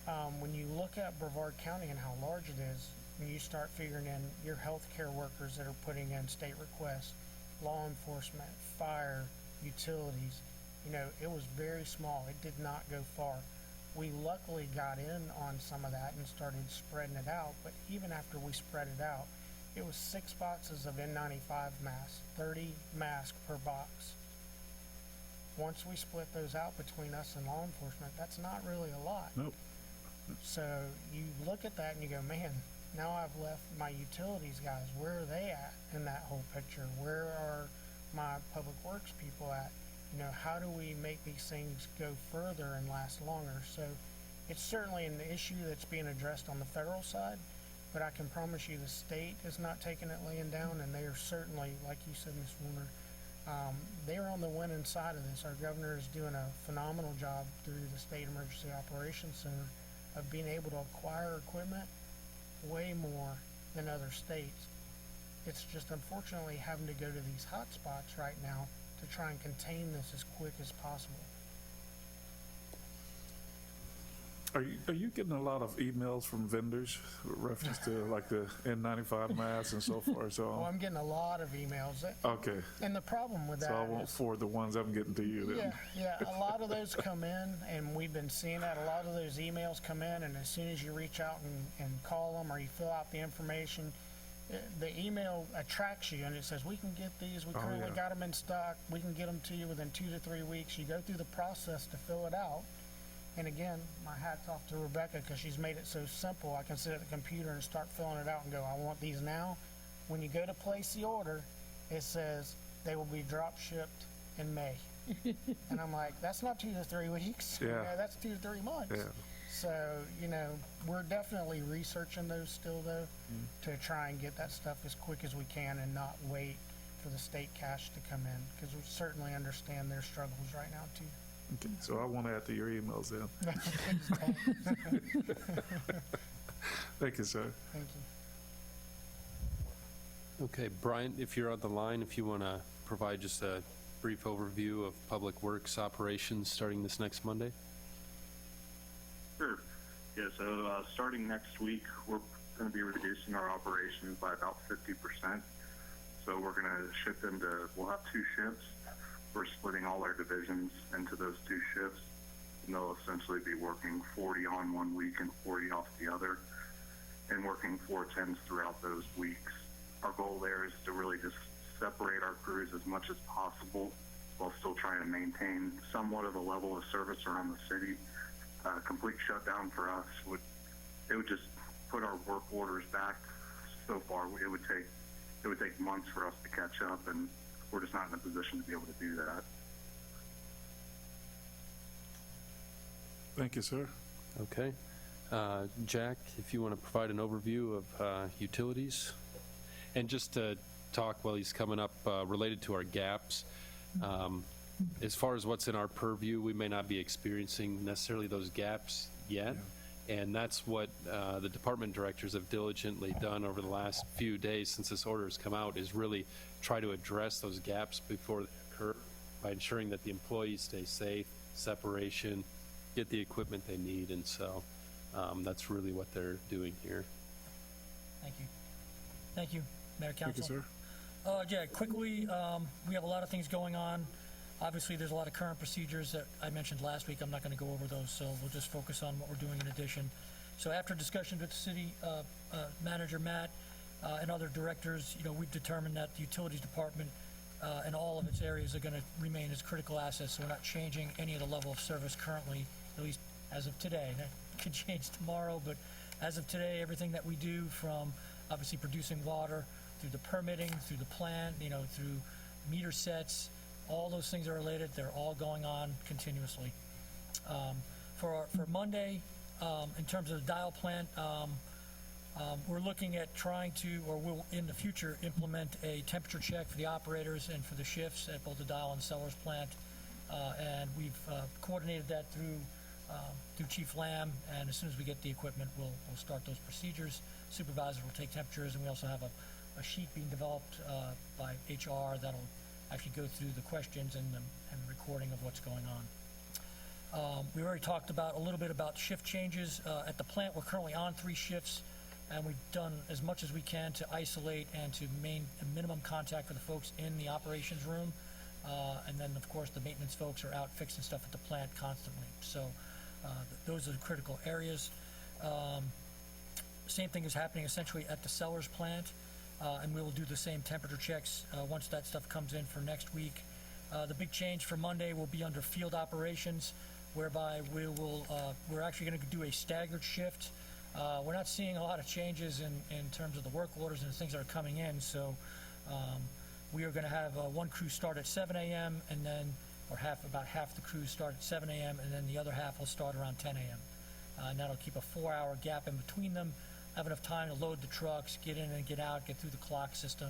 [SPEAKER 14] the state. When you look at Brevard County and how large it is, when you start figuring in your healthcare workers that are putting in state requests, law enforcement, fire, utilities, it was very small. It did not go far. We luckily got in on some of that and started spreading it out, but even after we spread it out, it was 6 boxes of N95 masks, 30 masks per box. Once we split those out between us and law enforcement, that's not really a lot.
[SPEAKER 3] Nope.
[SPEAKER 14] So you look at that and you go, man, now I've left my utilities guys. Where are they at in that whole picture? Where are my public works people at? How do we make these things go further and last longer? So it's certainly an issue that's being addressed on the federal side, but I can promise you the state is not taking it laying down, and they are certainly, like you said, Ms. Warner, they're on the winning side of this. Our governor is doing a phenomenal job through the State Emergency Operations Center of being able to acquire equipment way more than other states. It's just unfortunately having to go to these hot spots right now to try and contain this as quick as possible.
[SPEAKER 3] Are you getting a lot of emails from vendors with reference to like the N95 masks and so forth? So
[SPEAKER 14] Oh, I'm getting a lot of emails.
[SPEAKER 3] okay,
[SPEAKER 14] And the problem with that
[SPEAKER 3] so I won't
[SPEAKER 14] is,
[SPEAKER 3] forward the ones I'm getting to you then.
[SPEAKER 14] yeah, a lot of those come in, and we've been seeing that. A lot of those emails come in, and as soon as you reach out and call them or you fill out the information, the email attracts you, and it says, we can get these, we currently got them in stock, we can get them to you within 2 to 3 weeks. You go through the process to fill it out. And again, my hat's off to Rebecca because she's made it so simple. I can sit at the computer and start filling it out and go, I want these now. When you go to place the order, it says they will be drop shipped in May. And I'm like, that's not 2 to 3 weeks.
[SPEAKER 3] Yeah.
[SPEAKER 14] That's 2 to 3 months.
[SPEAKER 3] Yeah.
[SPEAKER 14] So, we're definitely researching those still though, to try and get that stuff as quick as we can and not wait for the state cash to come in, because we certainly understand their struggles right now too.
[SPEAKER 3] Okay, so I won't add to your emails then. Thank you, sir.
[SPEAKER 14] Thank you.
[SPEAKER 4] Okay, Brian, if you're on the line, if you want to provide just a brief overview of Public Works operations starting this next Monday?
[SPEAKER 9] Sure. Yeah, so starting next week, we're going to be reducing our operations by about 50%. So we're going to shift them to, we'll have 2 shifts. We're splitting all our divisions into those 2 shifts, and they'll essentially be working 40 on one week and 40 off the other, and working 410s throughout those weeks. Our goal there is to really just separate our crews as much as possible while still trying to maintain somewhat of a level of service around the city. Complete shutdown for us would just put our work orders back so far. It would take months for us to catch up, and we're just not in a position to be able to do that.
[SPEAKER 3] Thank you, sir.
[SPEAKER 4] Okay. Jack, if you want to provide an overview of utilities. And just to talk while he's coming up, related to our gaps, as far as what's in our purview, we may not be experiencing necessarily those gaps yet. And that's what the department directors have diligently done over the last few days since this order has come out, is really try to address those gaps before they occur by ensuring that the employees stay safe, separation, get the equipment they need. And so that's really what they're doing here.
[SPEAKER 8] Thank you. Thank you, Mayor, Council.
[SPEAKER 3] Thank you, sir.
[SPEAKER 8] Yeah, quickly, we have a lot of things going on. Obviously, there's a lot of current procedures that I mentioned last week. I'm not going to go over those, so we'll just focus on what we're doing in addition. So after discussion with the city manager, Matt, and other directors, we've determined that the utilities department and all of its areas are going to remain as critical assets. So we're not changing any of the level of service currently, at least as of today. That could change tomorrow, but as of today, everything that we do, from obviously producing water, through the permitting, through the plant, through meter sets, all those things are related. They're all going on continuously. For Monday, in terms of the dial plant, we're looking at trying to, or will in the future, implement a temperature check for the operators and for the shifts at both the dial and Sellers plant. And we've coordinated that through Chief Lamb, and as soon as we get the equipment, we'll start those procedures. Supervisors will take temperatures, and we also have a sheet being developed by HR that'll actually go through the questions and the recording of what's going on. We already talked a little bit about shift changes. At the plant, we're currently on 3 shifts, and we've done as much as we can to isolate and to maintain a minimum contact for the folks in the operations room. And then, of course, the maintenance folks are out fixing stuff at the plant constantly. So those are the critical areas. Same thing is happening essentially at the Sellers plant. And we will do the same temperature checks once that stuff comes in for next week. The big change for Monday will be under field operations, whereby we're actually going to do a staggered shift. We're not seeing a lot of changes in terms of the work orders and the things that are coming in, so we are going to have one crew start at 7 a.m. and then, or about half the crew start at 7 a.m. and then the other half will start around 10 a.m. And that'll keep a 4-hour gap in between them. Have enough time to load the trucks, get in and get out, get through the clock system,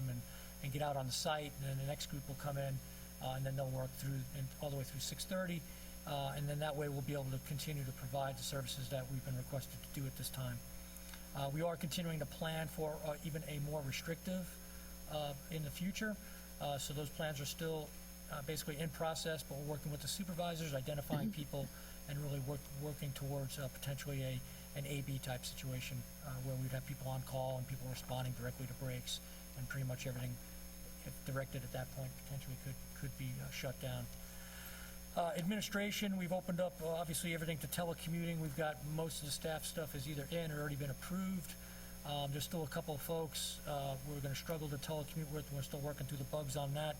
[SPEAKER 8] and get out on the site. And then the next group will come in and then they'll work through, all the way through 6:30, and then that way we'll be able to continue to provide the services that we've been requested to do at this time. We are continuing to plan for even a more restrictive in the future, so those plans are still basically in process, but we're working with the supervisors, identifying people, and really working towards potentially an A/B type situation where we'd have people on call and people responding directly to breaks, and pretty much everything, if directed at that point, potentially could be shut down. Administration, we've opened up obviously everything to telecommuting. We've got most of the staff stuff is either in or already been approved. There's still a couple of folks we're going to struggle to telecommute with. We're still working through the bugs on that.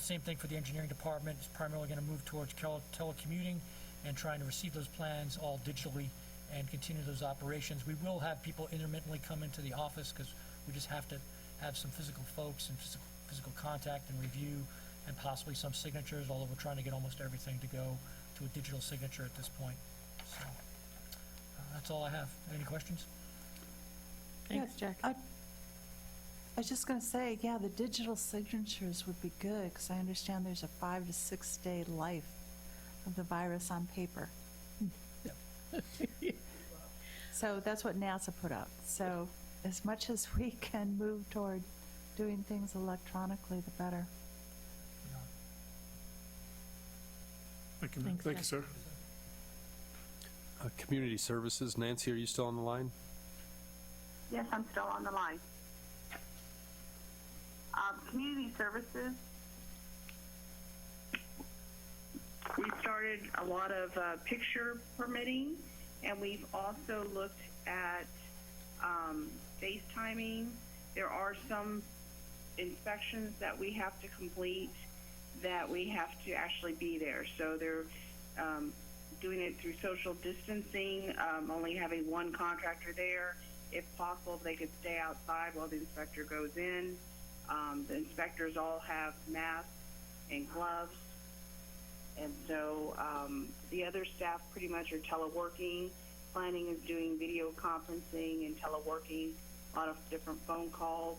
[SPEAKER 8] Same thing for the engineering department. It's primarily going to move towards telecommuting and trying to receive those plans all digitally and continue those operations. We will have people intermittently come into the office because we just have to have some physical folks and physical contact and review and possibly some signatures, although we're trying to get almost everything to go to a digital signature at this point. So that's all I have. Any questions?
[SPEAKER 7] Thanks, Jack.
[SPEAKER 6] I was just going to say, yeah, the digital signatures would be good, because I understand there's a 5 to 6 day life of the virus on paper. So that's what NASA put up. So as much as we can move toward doing things electronically, the better.
[SPEAKER 3] Thank you,
[SPEAKER 7] Thanks,
[SPEAKER 3] thank you,
[SPEAKER 7] Jack.
[SPEAKER 3] sir.
[SPEAKER 4] Community Services, Nancy, are you still on the line?
[SPEAKER 15] Yes, I'm still on the line. Community Services, we started a lot of picture permitting, and we've also looked at FaceTiming. There are some inspections that we have to complete that we have to actually be there. So they're doing it through social distancing, only having one contractor there. If possible, they could stay outside while the inspector goes in. The inspectors all have masks and gloves. And so the other staff pretty much are teleworking. Planning is doing video conferencing and teleworking, a lot of different phone calls.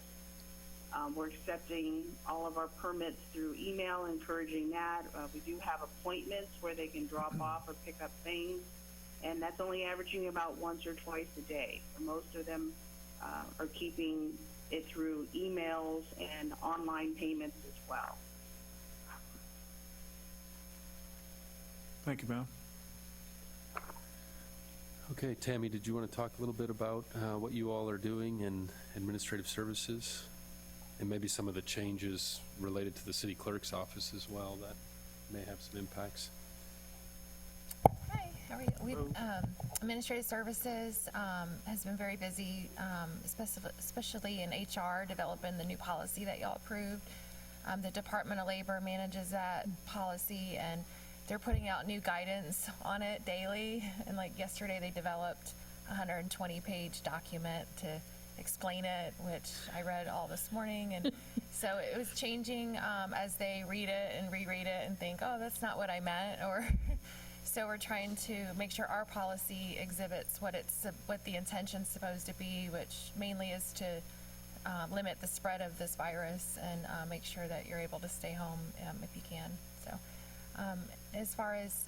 [SPEAKER 15] We're accepting all of our permits through email, encouraging that. We do have appointments where they can drop off or pick up things, and that's only averaging about once or twice a day. Most of them are keeping it through emails and online payments as well.
[SPEAKER 3] Thank you, ma'am.
[SPEAKER 4] Okay, Tammy, did you want to talk a little bit about what you all are doing in administrative services? And maybe some of the changes related to the city clerk's office as well that may have some impacts.
[SPEAKER 16] Hi, how are you? We, administrative services has been very busy, especially in HR, developing the new policy that y'all approved. The Department of Labor manages that policy, and they're putting out new guidance on it daily. And like yesterday, they developed a 120-page document to explain it, which I read all this morning, and so it was changing as they read it and reread it and think, oh, that's not what I meant, or so we're trying to make sure our policy exhibits what the intention's supposed to be, which mainly is to limit the spread of this virus and make sure that you're able to stay home if you can. So as far as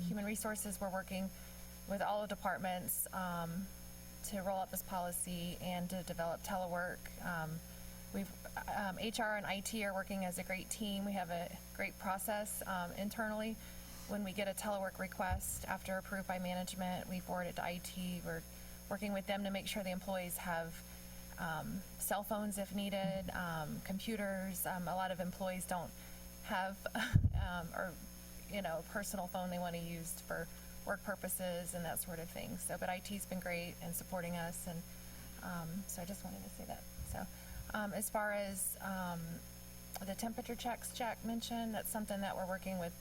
[SPEAKER 16] human resources, we're working with all the departments to roll out this policy and to develop telework. HR and IT are working as a great team. We have a great process internally. When we get a telework request after approved by management, we forward it to IT. We're working with them to make sure the employees have cell phones if needed, computers. A lot of employees don't have or a personal phone they want to use for work purposes and that sort of thing. So, but IT's been great in supporting us, and so I just wanted to say that. So, as far as the temperature checks Jack mentioned, that's something that we're working with.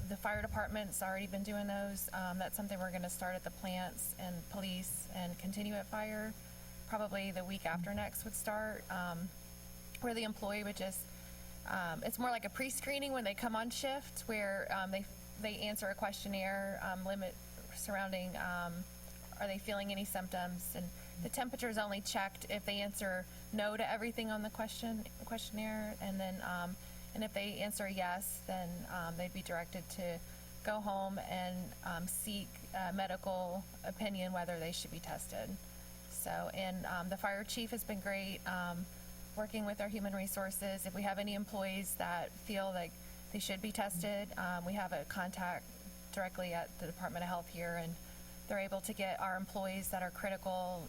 [SPEAKER 16] The fire department's already been doing those. That's something we're going to start at the plants and police and continue at fire. Probably the week after next would start, where the employee would just, it's more like a pre-screening when they come on shift, where they answer a questionnaire limit surrounding are they feeling any symptoms, and The temperature is only checked if they answer no to everything on the questionnaire, and then, and if they answer yes, then they'd be directed to go home and seek medical opinion whether they should be tested. So, and the fire chief has been great, working with our human resources. If we have any employees that feel like they should be tested, we have a contact directly at the Department of Health here, and they're able to get our employees that are critical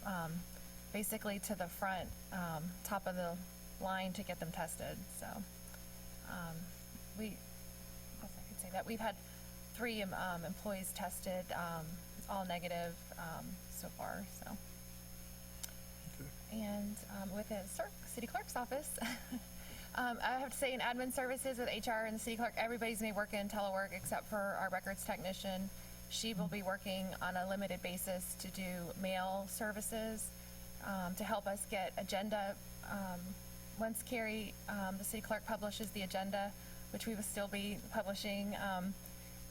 [SPEAKER 16] basically to the front, top of the line to get them tested. So I guess I could say that we've had 3 employees tested, it's all negative so far. So, and with the city clerk's office, I have to say in admin services with HR and the city clerk, everybody's going to be working in telework except for our records technician. She will be working on a limited basis to do mail services to help us get agenda. Once Carrie, the city clerk, publishes the agenda, which we will still be publishing,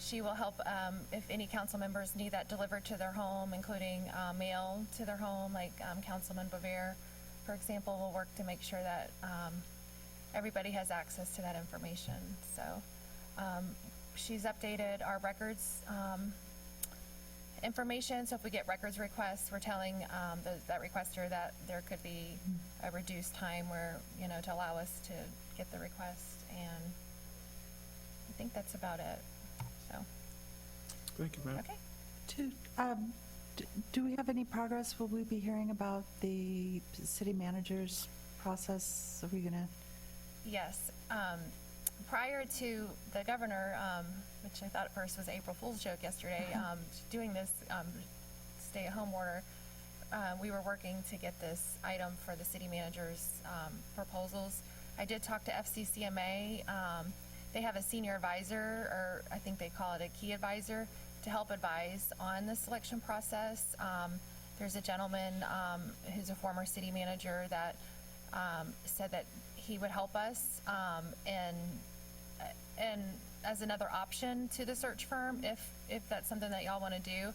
[SPEAKER 16] she will help if any council members need that delivered to their home, including mail to their home, like Councilman Bover, for example, will work to make sure that everybody has access to that information. So she's updated our records information. So if we get records requests, we're telling that requester that there could be a reduced time where, to allow us to get the request. And I think that's about it. So.
[SPEAKER 3] Thank you, ma'am.
[SPEAKER 16] Okay.
[SPEAKER 6] Do we have any progress? Will we be hearing about the city manager's process? Are we gonna?
[SPEAKER 16] Yes. Prior to the governor, which I thought at first was April Fool's joke yesterday, doing this stay-at-home order, we were working to get this item for the city manager's proposals. I did talk to FCCMA. They have a senior advisor, or I think they call it a key advisor, to help advise on the selection process. There's a gentleman who's a former city manager that said that he would help us and as another option to the search firm if that's something that y'all want to do.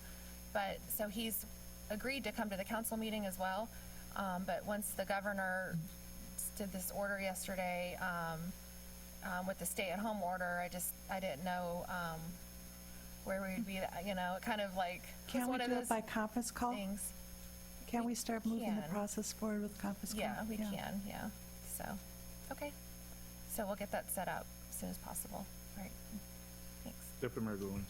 [SPEAKER 16] But so he's agreed to come to the council meeting as well. But once the governor did this order yesterday with the stay-at-home order, I didn't know where we would be. Kind of like
[SPEAKER 6] Can we do it by conference call?
[SPEAKER 16] Things.
[SPEAKER 6] Can we start moving the process forward with conference call?
[SPEAKER 16] Yeah, we can. Yeah. So, okay. So we'll get that set up as soon as possible. All right. Thanks.
[SPEAKER 3] Deputy Mayor Goins.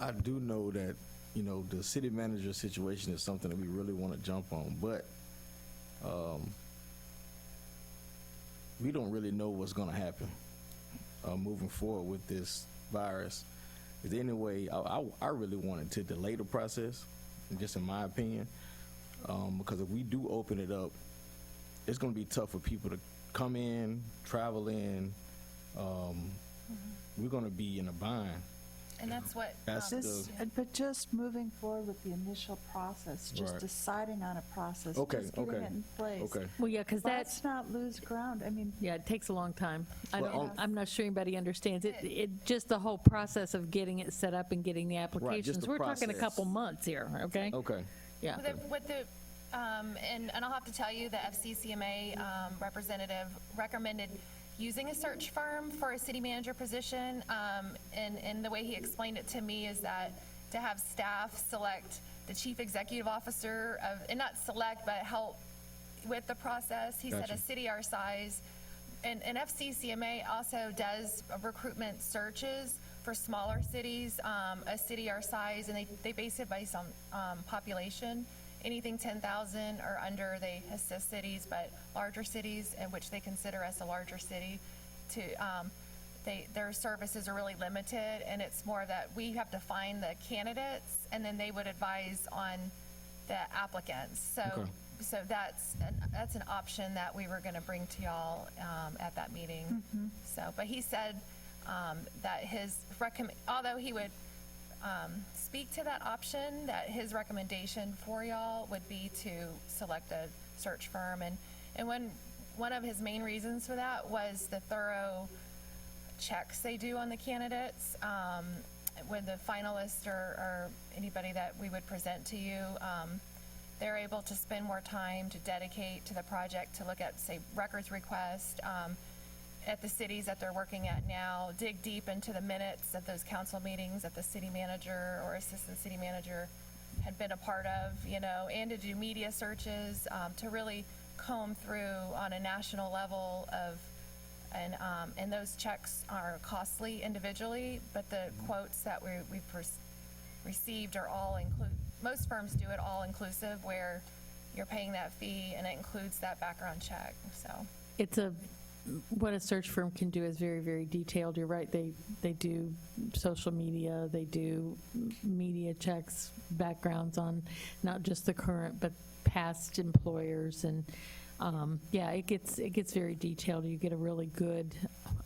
[SPEAKER 10] I do know that, the city manager situation is something that we really want to jump on, but we don't really know what's going to happen moving forward with this virus. Is there any way, I really wanted to delay the process, just in my opinion, because if we do open it up, it's going to be tough for people to come in, travel in. We're going to be in a bind.
[SPEAKER 16] And that's what.
[SPEAKER 6] But just moving forward with the initial process, just
[SPEAKER 10] Right.
[SPEAKER 6] deciding on a process,
[SPEAKER 10] Okay,
[SPEAKER 6] just getting
[SPEAKER 10] okay,
[SPEAKER 6] it in place.
[SPEAKER 10] okay.
[SPEAKER 7] Well, yeah, because
[SPEAKER 6] Let's not lose ground. I mean,
[SPEAKER 7] yeah, it takes a long time.
[SPEAKER 10] Well,
[SPEAKER 7] I'm not sure anybody understands it. Just the whole process of getting it set up and getting the applications.
[SPEAKER 10] the
[SPEAKER 7] We're talking a
[SPEAKER 10] process.
[SPEAKER 7] couple months here, okay?
[SPEAKER 10] Okay.
[SPEAKER 7] Yeah.
[SPEAKER 16] And I'll have to tell you, the FCCMA representative recommended using a search firm for a city manager position. And the way he explained it to me is that to have staff select the chief executive officer and not select, but help with the process. He said
[SPEAKER 10] Gotcha.
[SPEAKER 16] a city our size, and FCCMA also does recruitment searches for smaller cities, a city our size, and they base it based on population. Anything 10,000 or under, they assist cities, but larger cities, in which they consider us a larger city, their services are really limited, and it's more that we have to find the candidates, and then they would advise on the applicants. So,
[SPEAKER 10] Okay.
[SPEAKER 16] so that's an option that we were going to bring to y'all at that meeting. So, but he said that although he would speak to that option, that his recommendation for y'all would be to select a search firm. And one of his main reasons for that was the thorough checks they do on the candidates. When the finalists or anybody that we would present to you, they're able to spend more time to dedicate to the project, to look at, say, records request, at the cities that they're working at now, dig deep into the minutes of those council meetings that the city manager or assistant city manager had been a part of, and to do media searches, to really comb through on a national level and those checks are costly individually, but the quotes that we've received are all most firms do it all inclusive, where you're paying that fee and it includes that background check, so.
[SPEAKER 7] What a search firm can do is very, very detailed. You're right, they do social media, they do media checks, backgrounds on not just the current, but past employers, and it gets very detailed. You get a really good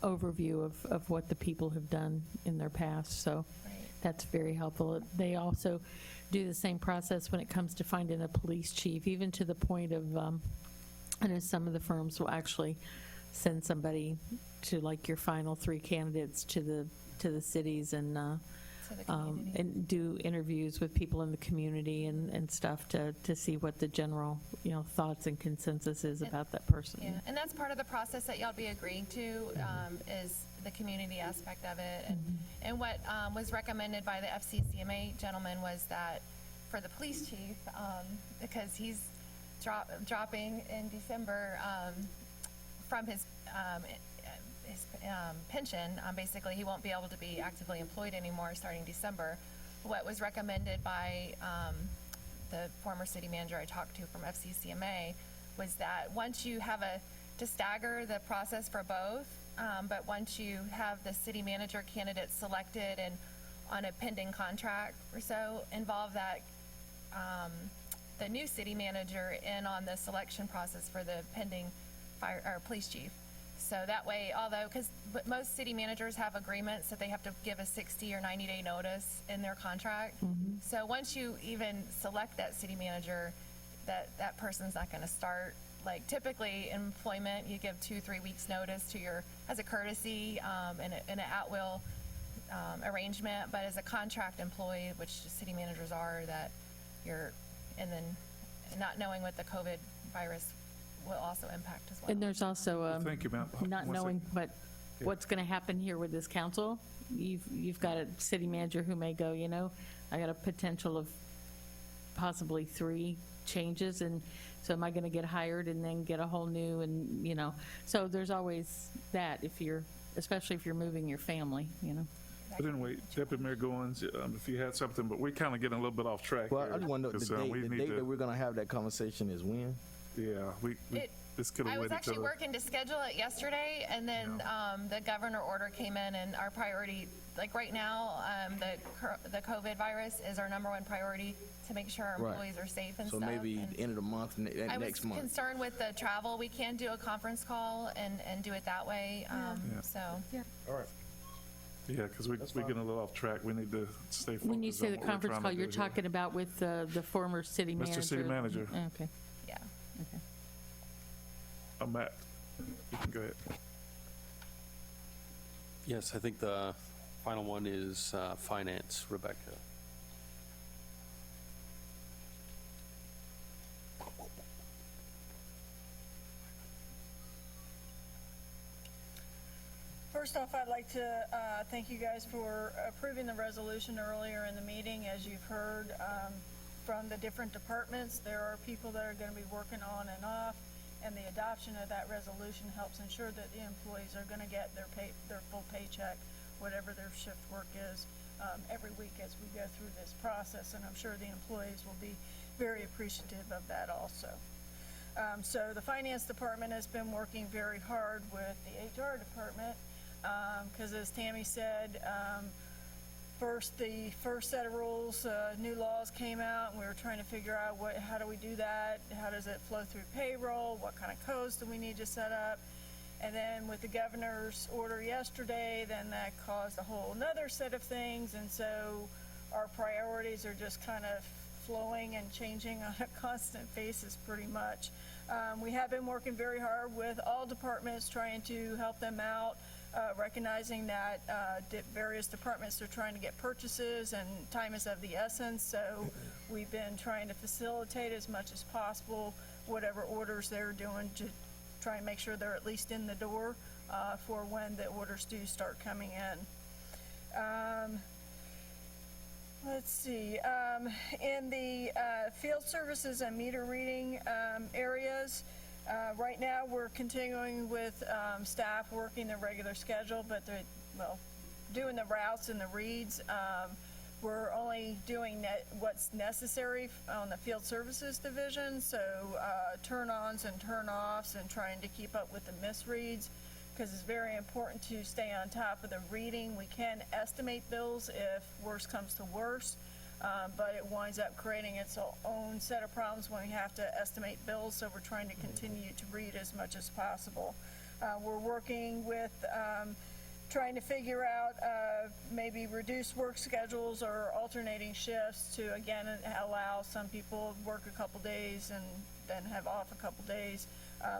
[SPEAKER 7] overview of what the people have done in their past, so that's very helpful. They also do the same process when it comes to finding a police chief, even to the point of, I know some of the firms will actually send somebody to, like, your final 3 candidates to the cities and do interviews with people in the community and stuff to see what the general thoughts and consensus is about that person.
[SPEAKER 16] Yeah, and that's part of the process that y'all be agreeing to, is the community aspect of it. And what was recommended by the FCCMA gentleman was that for the police chief, because he's dropping in December, from his pension, basically he won't be able to be actively employed anymore starting December. What was recommended by the former city manager I talked to from FCCMA was that once you have to stagger the process for both, but once you have the city manager candidate selected and on a pending contract or so, involve that the new city manager in on the selection process for the pending fire or police chief. So that way, because most city managers have agreements that they have to give a 60 or 90-day notice in their contract. So once you even select that city manager, that person's not going to start. Like, typically in employment, you give 2-3 weeks notice to as a courtesy, in an at-will arrangement. But as a contract employee, which city managers are, and then not knowing what the COVID virus will also impact as well.
[SPEAKER 7] And there's also
[SPEAKER 3] Thank you, ma'am.
[SPEAKER 7] not knowing what's going to happen here with this council. You've got a city manager who may go, I got a potential of possibly 3 changes, and so am I going to get hired and then get a whole new, and so there's always that, especially if you're moving your family.
[SPEAKER 3] But anyway, Deputy Mayor Goins, if you had something, but we're kind of getting a little bit off track.
[SPEAKER 10] Well,
[SPEAKER 3] here,
[SPEAKER 10] I just want to know,
[SPEAKER 3] 'cause,
[SPEAKER 10] the
[SPEAKER 3] we
[SPEAKER 10] date
[SPEAKER 3] need to-
[SPEAKER 10] that we're going to have that conversation is when?
[SPEAKER 3] Yeah, this could have
[SPEAKER 16] I was
[SPEAKER 3] waited
[SPEAKER 16] actually
[SPEAKER 3] till.
[SPEAKER 16] working to schedule it yesterday, and then the governor order came in, and our priority, like right now, the COVID virus is our #1 priority to make sure our
[SPEAKER 10] Right.
[SPEAKER 16] employees are safe and
[SPEAKER 10] So
[SPEAKER 16] stuff.
[SPEAKER 10] maybe
[SPEAKER 16] And
[SPEAKER 10] end of the month,
[SPEAKER 16] I was
[SPEAKER 10] next month.
[SPEAKER 16] concerned with the travel. We can do a conference call and do it that way. So
[SPEAKER 10] All right.
[SPEAKER 3] Yeah, because we're getting a little off track. We need to stay focused.
[SPEAKER 7] When you say
[SPEAKER 3] on
[SPEAKER 7] the
[SPEAKER 3] what we're
[SPEAKER 7] conference
[SPEAKER 3] trying
[SPEAKER 7] call,
[SPEAKER 3] to
[SPEAKER 7] you're
[SPEAKER 3] do here.
[SPEAKER 7] talking about with the former city manager?
[SPEAKER 3] Mr. City Manager.
[SPEAKER 7] Okay.
[SPEAKER 16] yeah.
[SPEAKER 7] Okay.
[SPEAKER 3] Matt, you can go ahead.
[SPEAKER 4] Yes, I think the final one is finance, Rebecca.
[SPEAKER 5] First off, I'd like to thank you guys for approving the resolution earlier in the meeting. As you've heard from the different departments, there are people that are going to be working on and off, and the adoption of that resolution helps ensure that the employees are going to get their full paycheck, whatever their shift work is, every week as we go through this process, and I'm sure the employees will be very appreciative of that also. So the finance department has been working very hard with the HR department, because as Tammy said, the first set of rules, new laws came out, and we were trying to figure out how do we do that? How does it flow through payroll? What kind of codes do we need to set up? And then with the governor's order yesterday, then that caused a whole nother set of things, and so our priorities are just kind of flowing and changing on a constant basis pretty much. We have been working very hard with all departments, trying to help them out, recognizing that various departments are trying to get purchases and time is of the essence, so we've been trying to facilitate as much as possible whatever orders they're doing to try and make sure they're at least in the door for when the orders do start coming in. Let's see, in the field services and meter reading areas, right now we're continuing with staff working their regular schedule, but they're, well, doing the routes and the reads. We're only doing what's necessary on the field services division, so turn-ons and turn-offs and trying to keep up with the misreads, because it's very important to stay on top of the reading. We can estimate bills if worse comes to worse, but it winds up creating its own set of problems when we have to estimate bills, so we're trying to continue to read as much as possible. We're working with trying to figure out maybe reduced work schedules or alternating shifts to, again, allow some people to work a couple days and then have off a couple days.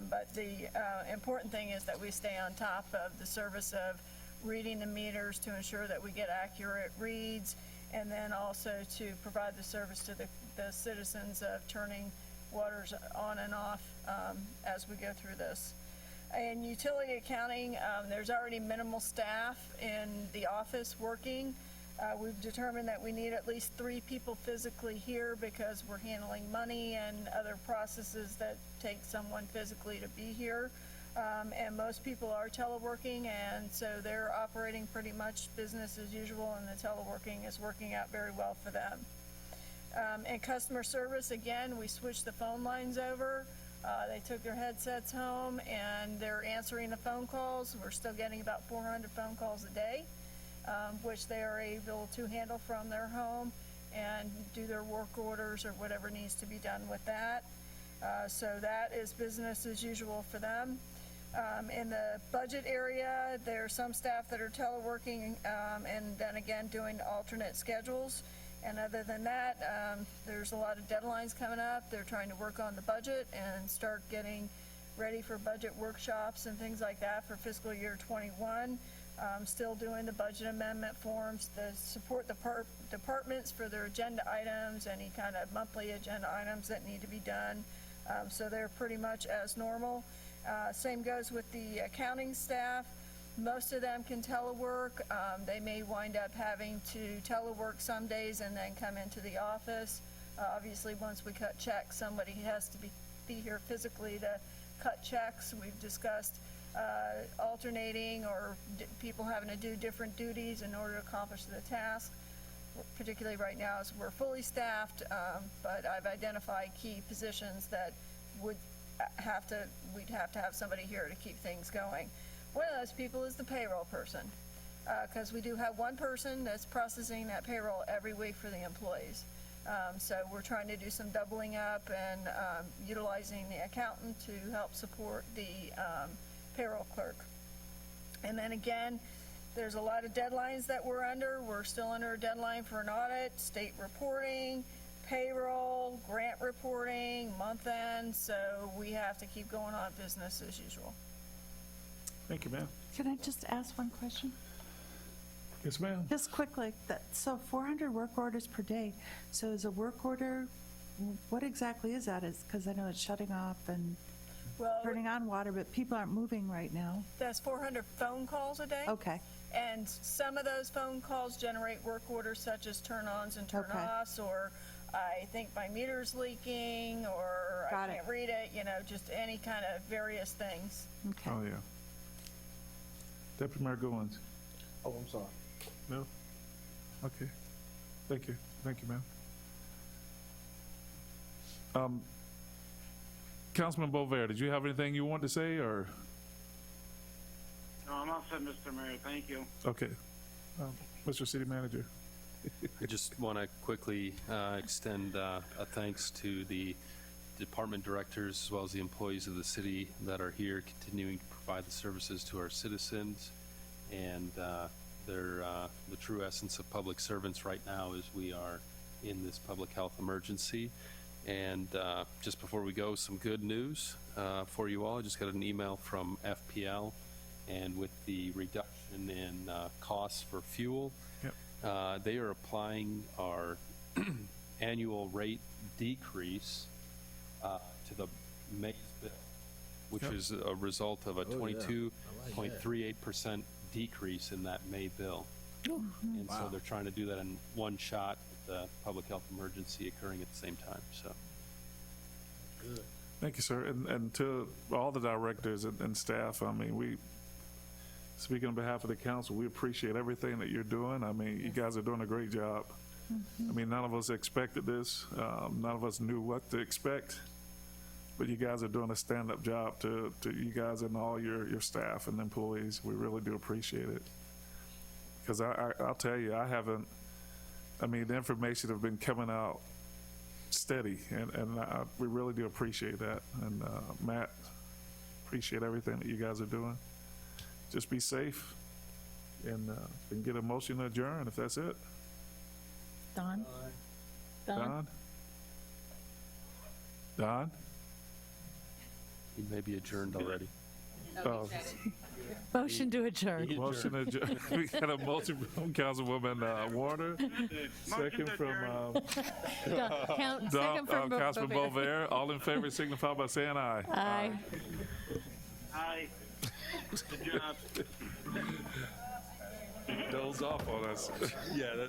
[SPEAKER 5] But the important thing is that we stay on top of the service of reading the meters to ensure that we get accurate reads, and then also to provide the service to the citizens of turning waters on and off as we go through this. In utility accounting, there's already minimal staff in the office working. We've determined that we need at least 3 people physically here because we're handling money and other processes that take someone physically to be here. And most people are teleworking, and so they're operating pretty much business as usual, and the teleworking is working out very well for them. And customer service, again, we switched the phone lines over. They took their headsets home and they're answering the phone calls. We're still getting about 400 phone calls a day, which they are able to handle from their home and do their work orders or whatever needs to be done with that. So that is business as usual for them. In the budget area, there are some staff that are teleworking and then again doing alternate schedules. And other than that, there's a lot of deadlines coming up. They're trying to work on the budget and start getting ready for budget workshops and things like that for fiscal year 21. Still doing the budget amendment forms, the support departments for their agenda items, any kind of monthly agenda items that need to be done. So they're pretty much as normal. Same goes with the accounting staff. Most of them can telework. They may wind up having to telework some days and then come into the office. Obviously, once we cut checks, somebody has to be here physically to cut checks. We've discussed alternating or people having to do different duties in order to accomplish the task. Particularly right now, as we're fully staffed, but I've identified key positions that we'd have to have somebody here to keep things going. One of those people is the payroll person, because we do have one person that's processing that payroll every week for the employees. So we're trying to do some doubling up and utilizing the accountant to help support the payroll clerk. And then again, there's a lot of deadlines that we're under. We're still under a deadline for an audit, state reporting, payroll, grant reporting, month end, so we have to keep going on business as usual.
[SPEAKER 3] Thank you, ma'am.
[SPEAKER 6] Can I just ask one question?
[SPEAKER 3] Yes, ma'am.
[SPEAKER 6] Just quickly, so 400 work orders per day. So is a work order, what exactly is that? Because I know it's shutting off and turning on water, but people aren't moving right now.
[SPEAKER 5] That's 400 phone calls a day.
[SPEAKER 6] Okay.
[SPEAKER 5] And some of those phone calls generate work orders such as turn-ons and turn-offs, or I think my meter's leaking, or I can't read it, just any kind of various things.
[SPEAKER 6] Okay.
[SPEAKER 3] Oh, yeah. Deputy Mayor Goins.
[SPEAKER 10] Oh, I'm sorry.
[SPEAKER 3] No? Okay. Thank you. Thank you, ma'am. Councilman Bover, did you have anything you want to say, or?
[SPEAKER 17] No, I'm all set, Mr. Mayor. Thank you.
[SPEAKER 3] Okay. Mr. City Manager.
[SPEAKER 4] I just want to quickly extend a thanks to the department directors as well as the employees of the city that are here continuing to provide the services to our citizens. And they're the true essence of public servants right now as we are in this public health emergency. And just before we go, some good news for you all. I just got an email from FPL, and with the reduction in costs for fuel, they are applying our annual rate decrease to the Mays bill, which is a result of a 22.38% decrease in that May bill. And so they're trying to do that in one shot with the public health emergency occurring at the same time, so.
[SPEAKER 3] Thank you, sir. And to all the directors and staff, I mean, speaking on behalf of the council, we appreciate everything that you're doing. I mean, you guys are doing a great job. I mean, none of us expected this. None of us knew what to expect. But you guys are doing a stand-up job to you guys and all your staff and employees. We really do appreciate it. Because I'll tell you, the information have been coming out steady, and we really do appreciate that. And Matt, appreciate everything that you guys are doing. Just be safe, and we can get a motion to adjourn if that's it.
[SPEAKER 7] Don?
[SPEAKER 3] Don?
[SPEAKER 4] He may be adjourned already.
[SPEAKER 3] Oh,
[SPEAKER 7] Motion to adjourn.
[SPEAKER 3] motion to adjourn. We got a motion from Councilwoman Warner, second from
[SPEAKER 7] Second from
[SPEAKER 3] Councilman
[SPEAKER 7] Bover.
[SPEAKER 3] Bover. All in favor signify by saying aye.
[SPEAKER 7] Aye.
[SPEAKER 13] Hi. Good job.
[SPEAKER 3] Doze off on us. Yeah.